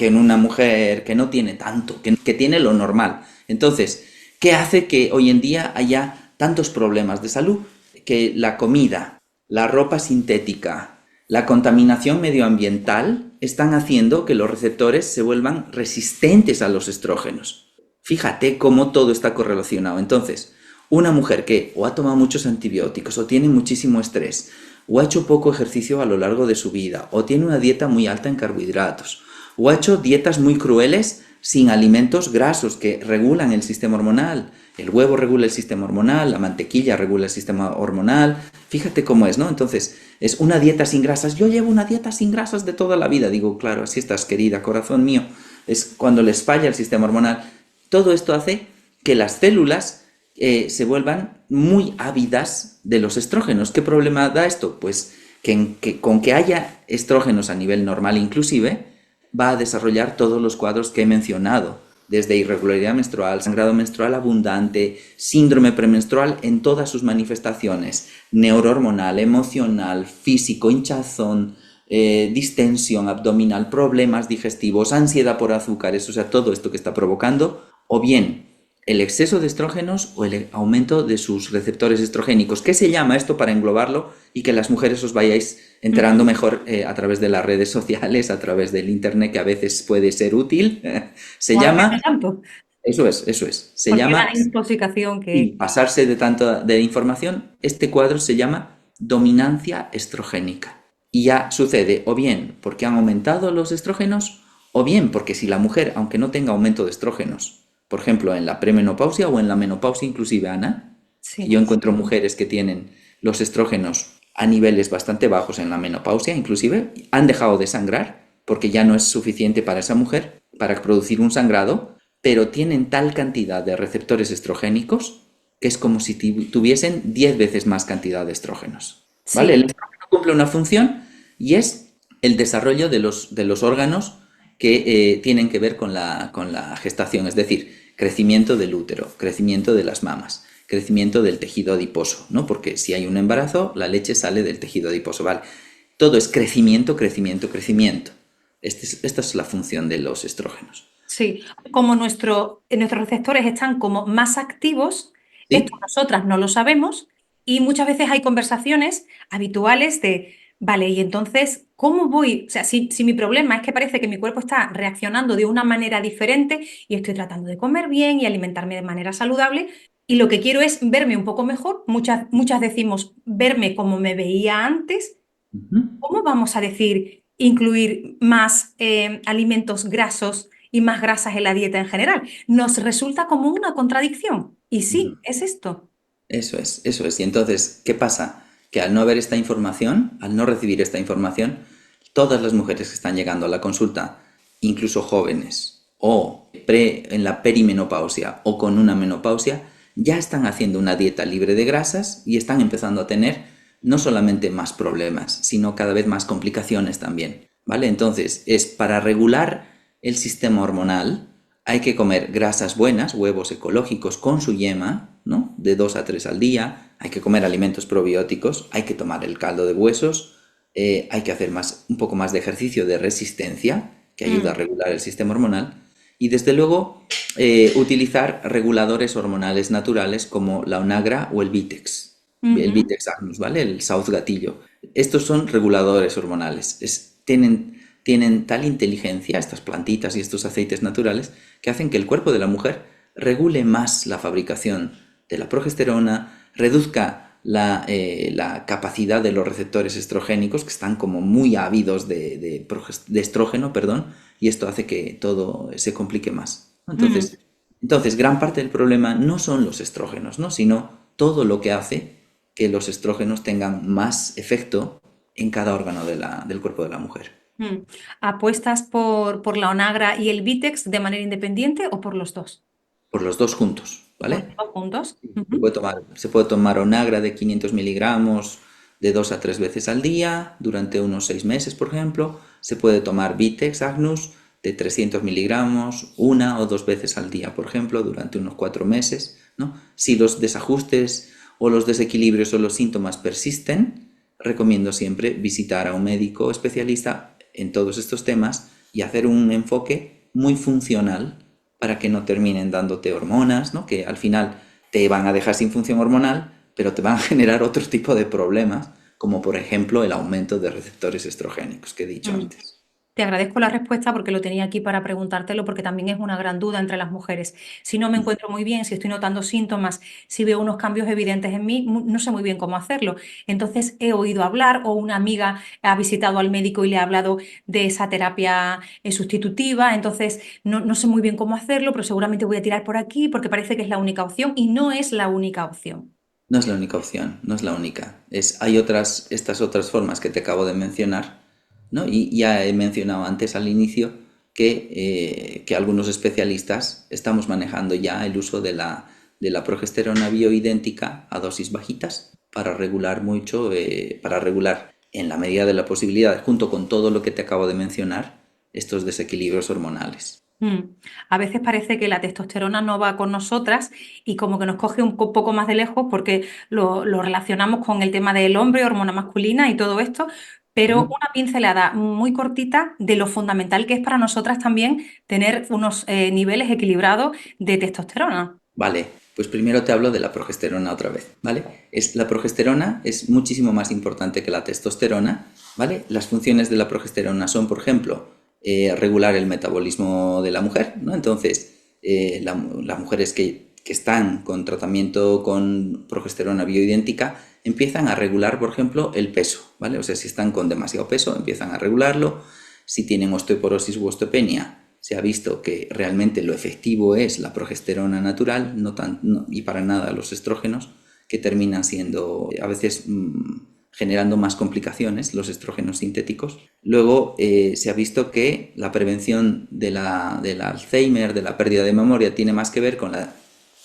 en una mujer que no tiene tanto, que tiene lo normal. Entonces, ¿qué hace que hoy en día haya tantos problemas de salud? Que la comida, la ropa sintética, la contaminación medioambiental están haciendo que los receptores se vuelvan resistentes a los estrógenos. Fíjate cómo todo está correlacionado. Entonces, una mujer que o ha tomado muchos antibióticos o tiene muchísimo estrés, o ha hecho poco ejercicio a lo largo de su vida, o tiene una dieta muy alta en carbohidratos, o ha hecho dietas muy crueles sin alimentos grasos que regulan el sistema hormonal. El huevo regula el sistema hormonal, la mantequilla regula el sistema hormonal. Fíjate cómo es, ¿no? Entonces, es una dieta sin grasas. Yo llevo una dieta sin grasas de toda la vida. Digo, claro, así estás, querida, corazón mío. Es cuando les falla el sistema hormonal. Todo esto hace que las células se vuelvan muy ávidas de los estrógenos. ¿Qué problema da esto? Pues con que haya estrógenos a nivel normal inclusive, va a desarrollar todos los cuadros que he mencionado, desde irregularidad menstrual, sangrado menstrual abundante, síndrome premenstrual en todas sus manifestaciones, neurohormonal, emocional, físico, hinchazón, distensión abdominal, problemas digestivos, ansiedad por azúcares, o sea, todo esto que está provocando, o bien el exceso de estrógenos o el aumento de sus receptores estrogénicos. ¿Qué se llama esto para englobarlo y que las mujeres os vayáis enterando mejor a través de las redes sociales, a través del internet, que a veces puede ser útil? Se llama... Tanto, Eso es, eso es. Se porque la llama... intoxicación que... Y pasarse de tanto de información, este cuadro se llama dominancia estrogénica. Y ya sucede o bien porque han aumentado los estrógenos, o bien porque si la mujer, aunque no tenga aumento de estrógenos, por ejemplo, en la premenopausia o en la menopausia inclusive, Ana, que Sí. yo encuentro mujeres que tienen los estrógenos a niveles bastante bajos en la menopausia, inclusive, han dejado de sangrar porque ya no es suficiente para esa mujer para producir un sangrado, pero tienen tal cantidad de receptores estrogénicos que es como si tuviesen 10 veces más cantidad de estrógenos. ¿Vale? Sí. El estrógeno cumple una función y es el desarrollo de los órganos que tienen que ver con la gestación, es decir, crecimiento del útero, crecimiento de las mamas, crecimiento del tejido adiposo, ¿no? Porque si hay un embarazo, la leche sale del tejido adiposo, ¿vale? Todo es crecimiento, crecimiento, crecimiento. Esta es la función de los estrógenos. Sí, como nuestros receptores están como más activos, esto ¿Sí? nosotras no lo sabemos y muchas veces hay conversaciones habituales de, vale, y entonces, ¿cómo voy? O sea, si mi problema es que parece que mi cuerpo está reaccionando de una manera diferente y estoy tratando de comer bien y alimentarme de manera saludable y lo que quiero es verme un poco mejor, muchas decimos verme como me veía antes. Ujú. ¿Cómo vamos a decir incluir más alimentos grasos y más grasas en la dieta en general? Nos resulta como una contradicción. Y sí, es esto. Eso es, eso es. Y entonces, ¿qué pasa? Que al no haber esta información, al no recibir esta información, todas las mujeres que están llegando a la consulta, incluso jóvenes, o en la perimenopausia o con una menopausia, ya están haciendo una dieta libre de grasas y están empezando a tener no solamente más problemas, sino cada vez más complicaciones también. ¿Vale? Entonces, es para regular el sistema hormonal, hay que comer grasas buenas, huevos ecológicos con su yema, ¿no? De 2 a 3 al día, hay que comer alimentos probióticos, hay que tomar el caldo de huesos, hay que hacer un poco más de ejercicio de resistencia, que ayuda a Mm, regular el sistema hormonal, y desde luego utilizar reguladores hormonales naturales como la onagra o el Vitex, el ujú. Vitex agnus, ¿vale? El South gatillo. Estos son reguladores hormonales, tienen tal inteligencia, estas plantitas y estos aceites naturales, que hacen que el cuerpo de la mujer regule más la fabricación de la progesterona, reduzca la capacidad de los receptores estrogénicos, que están como muy ávidos de estrógeno, perdón, y esto hace que todo se complique más, ¿no? Mm. Entonces, gran parte del problema no son los estrógenos, ¿no? Sino todo lo que hace que los estrógenos tengan más efecto en cada órgano del cuerpo de la mujer. Mm. ¿Apuestas por la Onagra y el Vitex de manera independiente o por los dos? Por los dos juntos, ¿Por los ¿vale? dos juntos? Se Ujú. puede tomar onagra de 500 miligramos de 2 a 3 veces al día durante unos 6 meses, por ejemplo. Se puede tomar Vitex Agnus de 300 miligramos una o dos veces al día, por ejemplo, durante unos 4 meses, ¿no? Si los desajustes o los desequilibrios o los síntomas persisten, recomiendo siempre visitar a un médico especialista en todos estos temas y hacer un enfoque muy funcional para que no terminen dándote hormonas, ¿no? Que al final te van a dejar sin función hormonal, pero te van a generar otro tipo de problemas, como por ejemplo el aumento de receptores estrogénicos que he dicho Mm. antes. Te agradezco la respuesta porque lo tenía aquí para preguntártelo, porque también es una gran duda entre las mujeres. Si no me encuentro muy bien, si estoy notando síntomas, si veo unos cambios evidentes en mí, no sé muy bien cómo hacerlo. Entonces he oído hablar o una amiga ha visitado al médico y le ha hablado de esa terapia sustitutiva. Entonces no sé muy bien cómo hacerlo, pero seguramente voy a tirar por aquí porque parece que es la única opción y no es la única opción. No es la única opción, no es la única. Hay estas otras formas que te acabo de mencionar, ¿no? Y ya he mencionado antes al inicio que algunos especialistas estamos manejando ya el uso de la progesterona bioidéntica a dosis bajitas para regular mucho, para regular en la medida de la posibilidad, junto con todo lo que te acabo de mencionar, estos desequilibrios hormonales. A veces parece que la testosterona no va con nosotras y como que nos coge un poco más de lejos porque lo relacionamos con el tema del hombre, hormona masculina y todo esto, pero Ujú. una pincelada muy cortita de lo fundamental que es para nosotras también tener unos niveles equilibrados de testosterona. Vale, pues primero te hablo de la progesterona otra vez, ¿vale? La progesterona es muchísimo más importante que la testosterona, ¿vale? Las funciones de la progesterona son, por ejemplo, regular el metabolismo de la mujer, ¿no? Entonces, las mujeres que están con tratamiento con progesterona bioidéntica empiezan a regular, por ejemplo, el peso, ¿vale? O sea, si están con demasiado peso, empiezan a regularlo. Si tienen osteoporosis u osteopenia, se ha visto que realmente lo efectivo es la progesterona natural y para nada los estrógenos, que terminan siendo a veces generando más complicaciones, los estrógenos sintéticos. Luego se ha visto que la prevención del Alzheimer, de la pérdida de memoria, tiene más que ver con la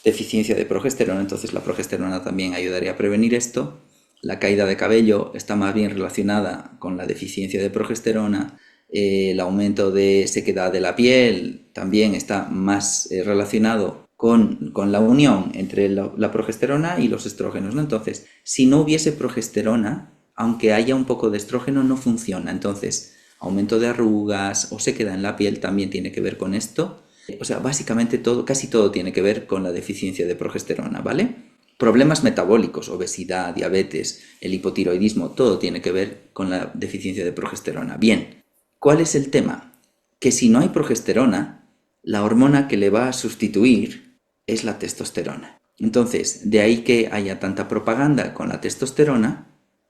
deficiencia de progesterona, entonces la progesterona también ayudaría a prevenir esto. La caída de cabello está más bien relacionada con la deficiencia de progesterona. El aumento de sequedad de la piel también está más relacionado con la unión entre la progesterona y los estrógenos, ¿no? Entonces, si no hubiese progesterona, aunque haya un poco de estrógeno, no funciona. Entonces, aumento de arrugas o sequedad en la piel también tiene que ver con esto. O sea, básicamente todo, casi todo tiene que ver con la deficiencia de progesterona, ¿vale? Problemas metabólicos, obesidad, diabetes, el hipotiroidismo, todo tiene que ver con la deficiencia de progesterona. Bien, ¿cuál es el tema? Que si no hay progesterona, la hormona que le va a sustituir es la testosterona. Entonces, de ahí que haya tanta propaganda con la testosterona,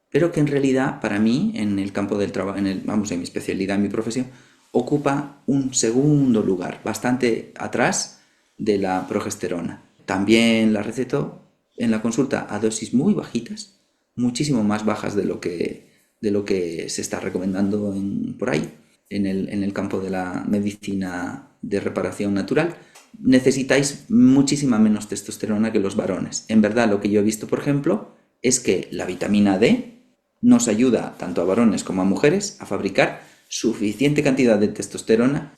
pero que en realidad para mí, en el campo del trabajo, en mi especialidad, en mi profesión, ocupa un segundo lugar, bastante atrás de la progesterona. También la receto en la consulta a dosis muy bajitas, muchísimo más bajas de lo que se está recomendando por ahí, en el campo de la medicina de reparación natural. Necesitáis muchísima menos testosterona que los varones. En verdad, lo que yo he visto, por ejemplo, es que la vitamina D nos ayuda tanto a varones como a mujeres a fabricar suficiente cantidad de testosterona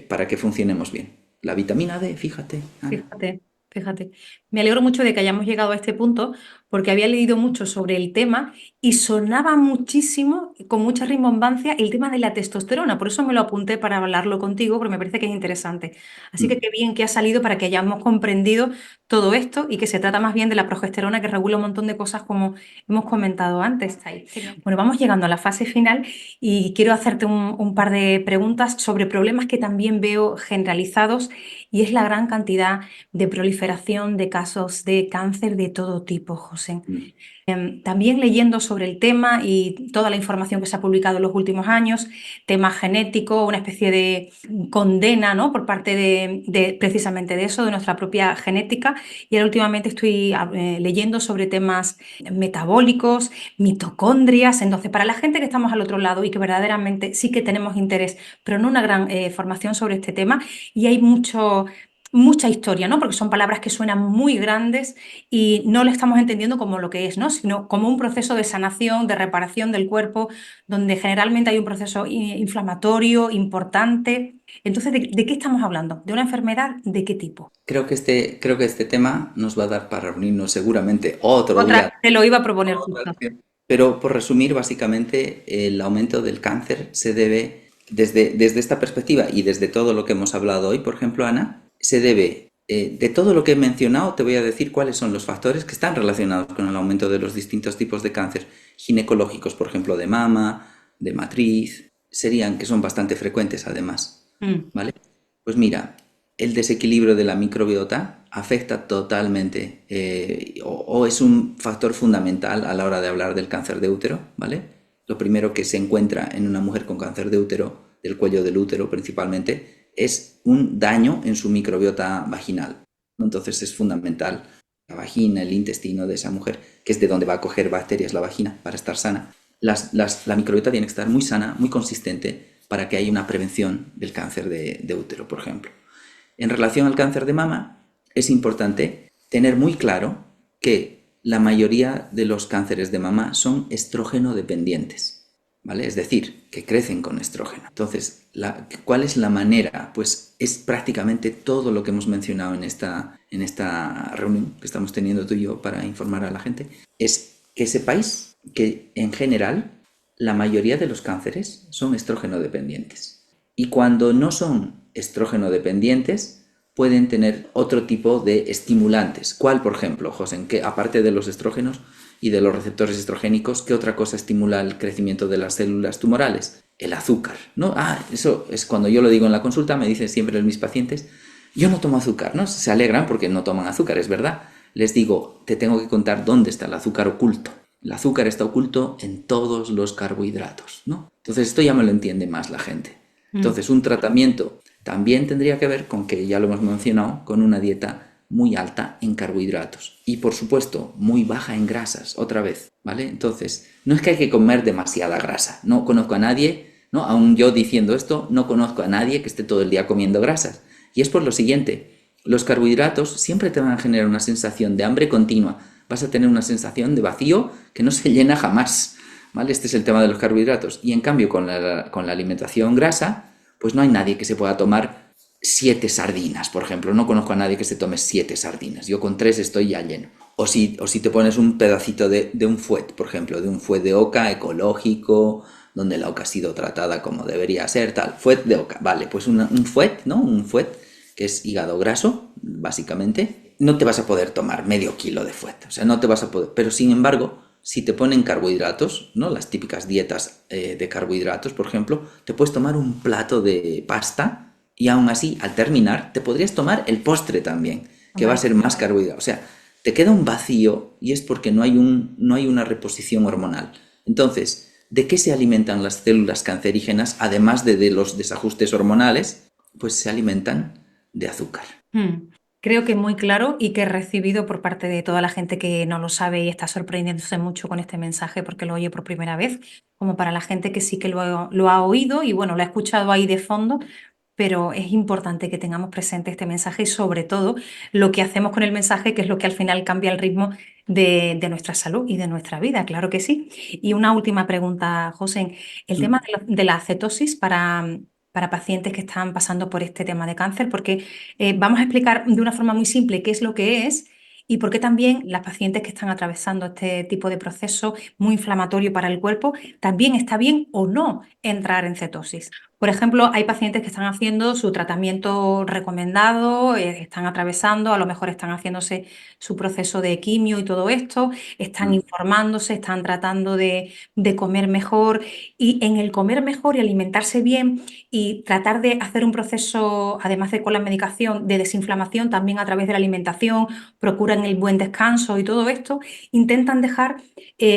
para que funcionemos bien. La vitamina D, fíjate, Ana. Fíjate, fíjate. Me alegro mucho de que hayamos llegado a este punto porque había leído mucho sobre el tema y sonaba muchísimo, con mucha rimbombancia, el tema de la testosterona. Por eso me lo apunté para hablarlo contigo, porque me parece que es interesante. Así que Mm. qué bien que ha salido para que hayamos comprendido todo esto y que se trata más bien de la progesterona que regula un montón de cosas como hemos comentado antes. Bueno, vamos llegando a la fase final y quiero hacerte un par de preguntas sobre problemas que también veo generalizados y es la gran cantidad de proliferación de casos de cáncer de todo tipo, José. Mm. También leyendo sobre el tema y toda la información que se ha publicado en los últimos años, tema genético, una especie de condena, ¿no? Por parte de precisamente de eso, de nuestra propia genética. Y ahora últimamente estoy leyendo sobre temas metabólicos, mitocondrias. Entonces, para la gente que estamos al otro lado y que verdaderamente sí que tenemos interés, pero no una gran formación sobre este tema, y hay mucha historia, ¿no? Porque son palabras que suenan muy grandes y no lo estamos entendiendo como lo que es, ¿no? Sino como un proceso de sanación, de reparación del cuerpo, donde generalmente hay un proceso inflamatorio importante. Entonces, ¿de qué estamos hablando? ¿De una enfermedad? ¿De qué tipo? Creo que este tema nos va a dar para reunirnos seguramente otro Otra, día. te lo iba a proponer justo. Pero por resumir, básicamente el aumento del cáncer se debe, desde esta perspectiva y desde todo lo que hemos hablado hoy, por ejemplo, Ana, se debe, de todo lo que he mencionado, te voy a decir cuáles son los factores que están relacionados con el aumento de los distintos tipos de cáncer ginecológicos, por ejemplo, de mama, de matriz, serían, que son bastante frecuentes además, Mm. ¿vale? Pues mira, el desequilibrio de la microbiota afecta totalmente o es un factor fundamental a la hora de hablar del cáncer de útero, ¿vale? Lo primero que se encuentra en una mujer con cáncer de útero, del cuello del útero principalmente, es un daño en su microbiota vaginal. Entonces es fundamental la vagina, el intestino de esa mujer, que es de donde va a coger bacterias la vagina para estar sana. La microbiota tiene que estar muy sana, muy consistente, para que haya una prevención del cáncer de útero, por ejemplo. En relación al cáncer de mama, es importante tener muy claro que la mayoría de los cánceres de mama son estrógeno dependientes, ¿vale? Es decir, que crecen con estrógeno. Entonces, ¿cuál es la manera? Pues es prácticamente todo lo que hemos mencionado en esta reunión que estamos teniendo tú y yo para informar a la gente, es que sepáis que en general la mayoría de los cánceres son estrógeno dependientes. Y cuando no son estrógeno dependientes, pueden tener otro tipo de estimulantes. ¿Cuál, por ejemplo, José? Que aparte de los estrógenos y de los receptores estrogénicos, ¿qué otra cosa estimula el crecimiento de las células tumorales? El azúcar, ¿no? Eso es cuando yo lo digo en la consulta, me dicen siempre mis pacientes, yo no tomo azúcar, ¿no? Se alegran porque no toman azúcar, es verdad. Les digo, te tengo que contar dónde está el azúcar oculto. El azúcar está oculto en todos los carbohidratos, ¿no? Entonces esto ya me lo entiende más la gente. Entonces un tratamiento también tendría que ver con que, ya lo hemos mencionado, con una dieta muy alta en carbohidratos y por supuesto muy baja en grasas, otra vez, ¿vale? Entonces, no es que hay que comer demasiada grasa, no conozco a nadie, ¿no? Aún yo diciendo esto, no conozco a nadie que esté todo el día comiendo grasas. Y es por lo siguiente, los carbohidratos siempre te van a generar una sensación de hambre continua, vas a tener una sensación de vacío que no se llena jamás, ¿vale? Este es el tema de los carbohidratos. Y en cambio con la alimentación grasa, pues no hay nadie que se pueda tomar 7 sardinas, por ejemplo. No conozco a nadie que se tome 7 sardinas. Yo con 3 estoy ya lleno. O si te pones un pedacito de un fuet, por ejemplo, de un fuet de oca ecológico, donde la oca ha sido tratada como debería ser, tal. Fuet de oca, vale, pues un fuet, ¿no? Un fuet, que es hígado graso, básicamente. No te vas a poder tomar medio kilo de fuet. O sea, no te vas a poder. Pero sin embargo, si te ponen carbohidratos, ¿no? Las típicas dietas de carbohidratos, por ejemplo, te puedes tomar un plato de pasta y aún así, al terminar, te podrías tomar el postre también, que va a ser más carbohidrato. O sea, te queda un vacío y es porque no hay una reposición hormonal. Entonces, ¿de qué se alimentan las células cancerígenas, además de los desajustes hormonales? Pues se alimentan de azúcar. Creo que muy claro y que he recibido por parte de toda la gente que no lo sabe y está sorprendiéndose mucho con este mensaje porque lo oye por primera vez, como para la gente que sí que lo ha oído y bueno, lo ha escuchado ahí de fondo, pero es importante que tengamos presente este mensaje y sobre todo lo que hacemos con el mensaje, que es lo que al final cambia el ritmo de nuestra salud y de nuestra vida, claro que sí. Y una última pregunta, José, el tema de la cetosis para pacientes que están pasando por este tema de cáncer, porque vamos a explicar de una forma muy simple qué es lo que es y por qué también las pacientes que están atravesando este tipo de proceso muy inflamatorio para el cuerpo, también está bien o no entrar en cetosis. Por ejemplo, hay pacientes que están haciendo su tratamiento recomendado, están atravesando, a lo mejor están haciéndose su proceso de quimio y todo esto, están informándose, están tratando de comer mejor y en el comer mejor y alimentarse bien y tratar de hacer un proceso, además de con la medicación, de desinflamación también a través de la alimentación, procuran el buen descanso y todo esto, intentan dejar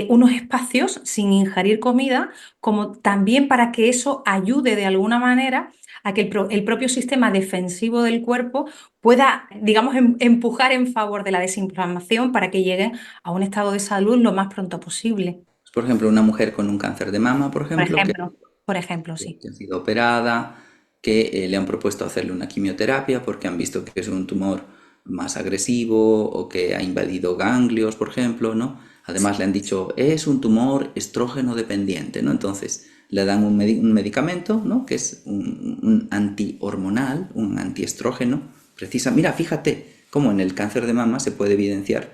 unos espacios sin ingerir comida, como también para que eso ayude de alguna manera a que el propio sistema defensivo del cuerpo pueda, digamos, empujar en favor de la desinflamación para que lleguen a un estado de salud lo más pronto posible. Por ejemplo, una mujer con un cáncer de mama, por Por ejemplo, ejemplo, por ejemplo, sí. que ha sido operada, que le han propuesto hacerle una quimioterapia porque han visto que es un tumor más agresivo o que ha invadido ganglios, por ejemplo, ¿no? Además le han dicho, es un tumor estrógeno dependiente, ¿no? Entonces le dan un medicamento, ¿no? Que es un antihormonal, un antiestrógeno, precisa. Mira, fíjate cómo en el cáncer de mama se puede evidenciar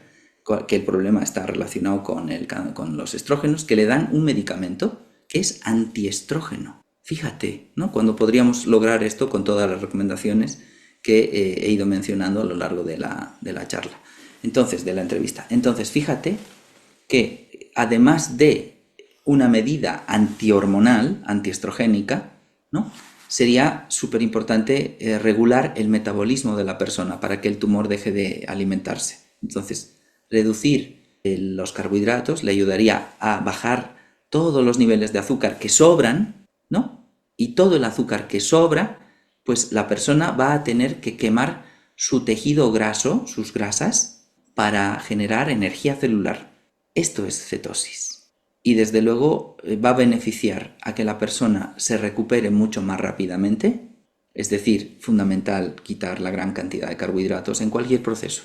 que el problema está relacionado con los estrógenos, que le dan un medicamento que es antiestrógeno. Fíjate, ¿no? Cuando podríamos lograr esto con todas las recomendaciones que he ido mencionando a lo largo de la charla. Entonces, de la entrevista. Entonces, fíjate que además de una medida antihormonal, antiestrogénica, ¿no? Sería súper importante regular el metabolismo de la persona para que el tumor deje de alimentarse. Entonces, reducir los carbohidratos le ayudaría a bajar todos los niveles de azúcar que sobran, ¿no? Y todo el azúcar que sobra, pues la persona va a tener que quemar su tejido graso, sus grasas, para generar energía celular. Esto es cetosis. Y desde luego va a beneficiar a que la persona se recupere mucho más rápidamente. Es decir, fundamental quitar la gran cantidad de carbohidratos en cualquier proceso.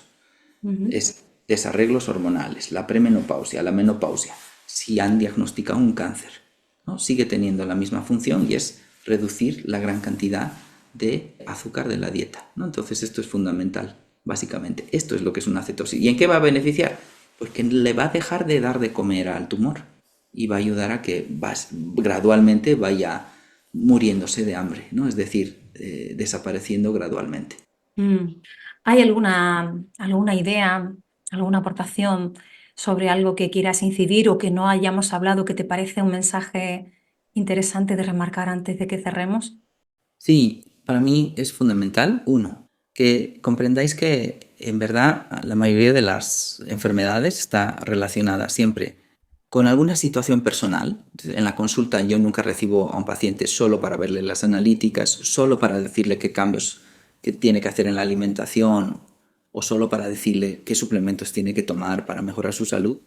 Es desarreglos hormonales, la premenopausia, la menopausia. Si han diagnosticado un cáncer, ¿no? Sigue teniendo la misma función y es reducir la gran cantidad de azúcar de la dieta, ¿no? Entonces esto es fundamental, básicamente. Esto es lo que es una cetosis. ¿Y en qué va a beneficiar? Pues que le va a dejar de dar de comer al tumor y va a ayudar a que gradualmente vaya muriéndose de hambre, ¿no? Es decir, desapareciendo gradualmente. ¿Hay alguna idea, alguna aportación sobre algo que quieras incidir o que no hayamos hablado que te parece un mensaje interesante de remarcar antes de que cerremos? Sí, para mí es fundamental, uno, que comprendáis que en verdad la mayoría de las enfermedades está relacionada siempre con alguna situación personal. En la consulta yo nunca recibo a un paciente solo para verle las analíticas, solo para decirle qué cambios que tiene que hacer en la alimentación o solo para decirle qué suplementos tiene que tomar para mejorar su salud,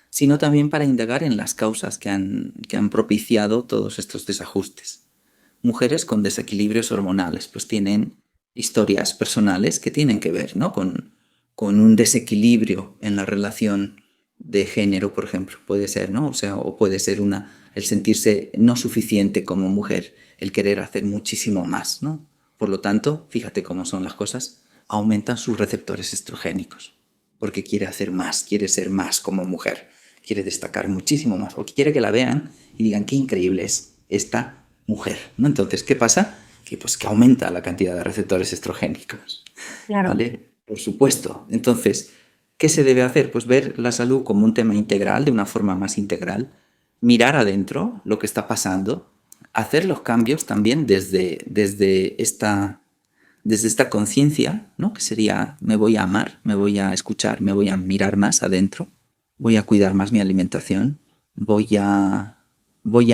sino también para indagar en las causas que han propiciado todos estos desajustes. Mujeres con desequilibrios hormonales pues tienen historias personales que tienen que ver, ¿no? con un desequilibrio en la relación de género, por ejemplo, puede ser, ¿no? O puede ser el sentirse no suficiente como mujer, el querer hacer muchísimo más, ¿no? Por lo tanto, fíjate cómo son las cosas, aumentan sus receptores estrogénicos, porque quiere hacer más, quiere ser más como mujer, quiere destacar muchísimo más, porque quiere que la vean y digan qué increíble es esta mujer, ¿no? Entonces, ¿qué pasa? Que aumenta la cantidad de receptores estrogénicos, Claro. ¿vale? Por supuesto. Entonces, ¿qué se debe hacer? Pues ver la salud como un tema integral, de una forma más integral, mirar adentro lo que está pasando, hacer los cambios también desde esta conciencia, ¿no? Que sería, me voy a amar, me voy a escuchar, me voy a mirar más adentro, voy a cuidar más mi alimentación, voy a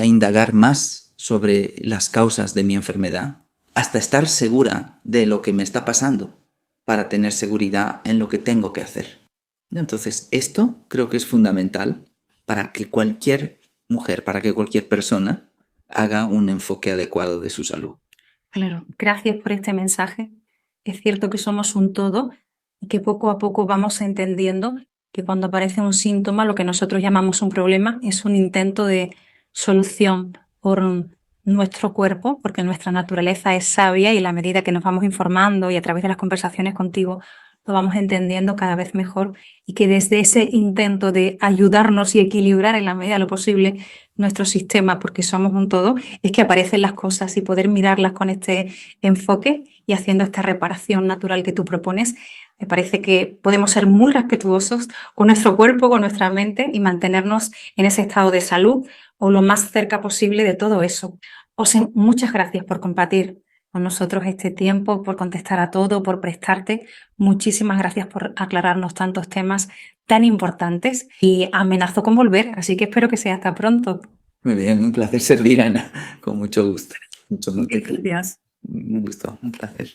indagar más sobre las causas de mi enfermedad, hasta estar segura de lo que me está pasando, para tener seguridad en lo que tengo que hacer. Entonces, esto creo que es fundamental para que cualquier mujer, para que cualquier persona haga un enfoque adecuado de su salud. Claro, gracias por este mensaje. Es cierto que somos un todo y que poco a poco vamos entendiendo que cuando aparece un síntoma, lo que nosotros llamamos un problema, es un intento de solución por nuestro cuerpo, porque nuestra naturaleza es sabia y a la medida que nos vamos informando y a través de las conversaciones contigo lo vamos entendiendo cada vez mejor y que desde ese intento de ayudarnos y equilibrar en la medida de lo posible nuestro sistema, porque somos un todo, es que aparecen las cosas y poder mirarlas con este enfoque y haciendo esta reparación natural que tú propones. Me parece que podemos ser muy respetuosos con nuestro cuerpo, con nuestra mente y mantenernos en ese estado de salud o lo más cerca posible de todo eso. José, muchas gracias por compartir con nosotros este tiempo, por contestar a todo, por prestarte. Muchísimas gracias por aclararnos tantos temas tan importantes y amenazo con volver, así que espero que sea hasta pronto. Muy bien, un placer servir, Ana, con mucho gusto. Gracias. Un gusto, un placer.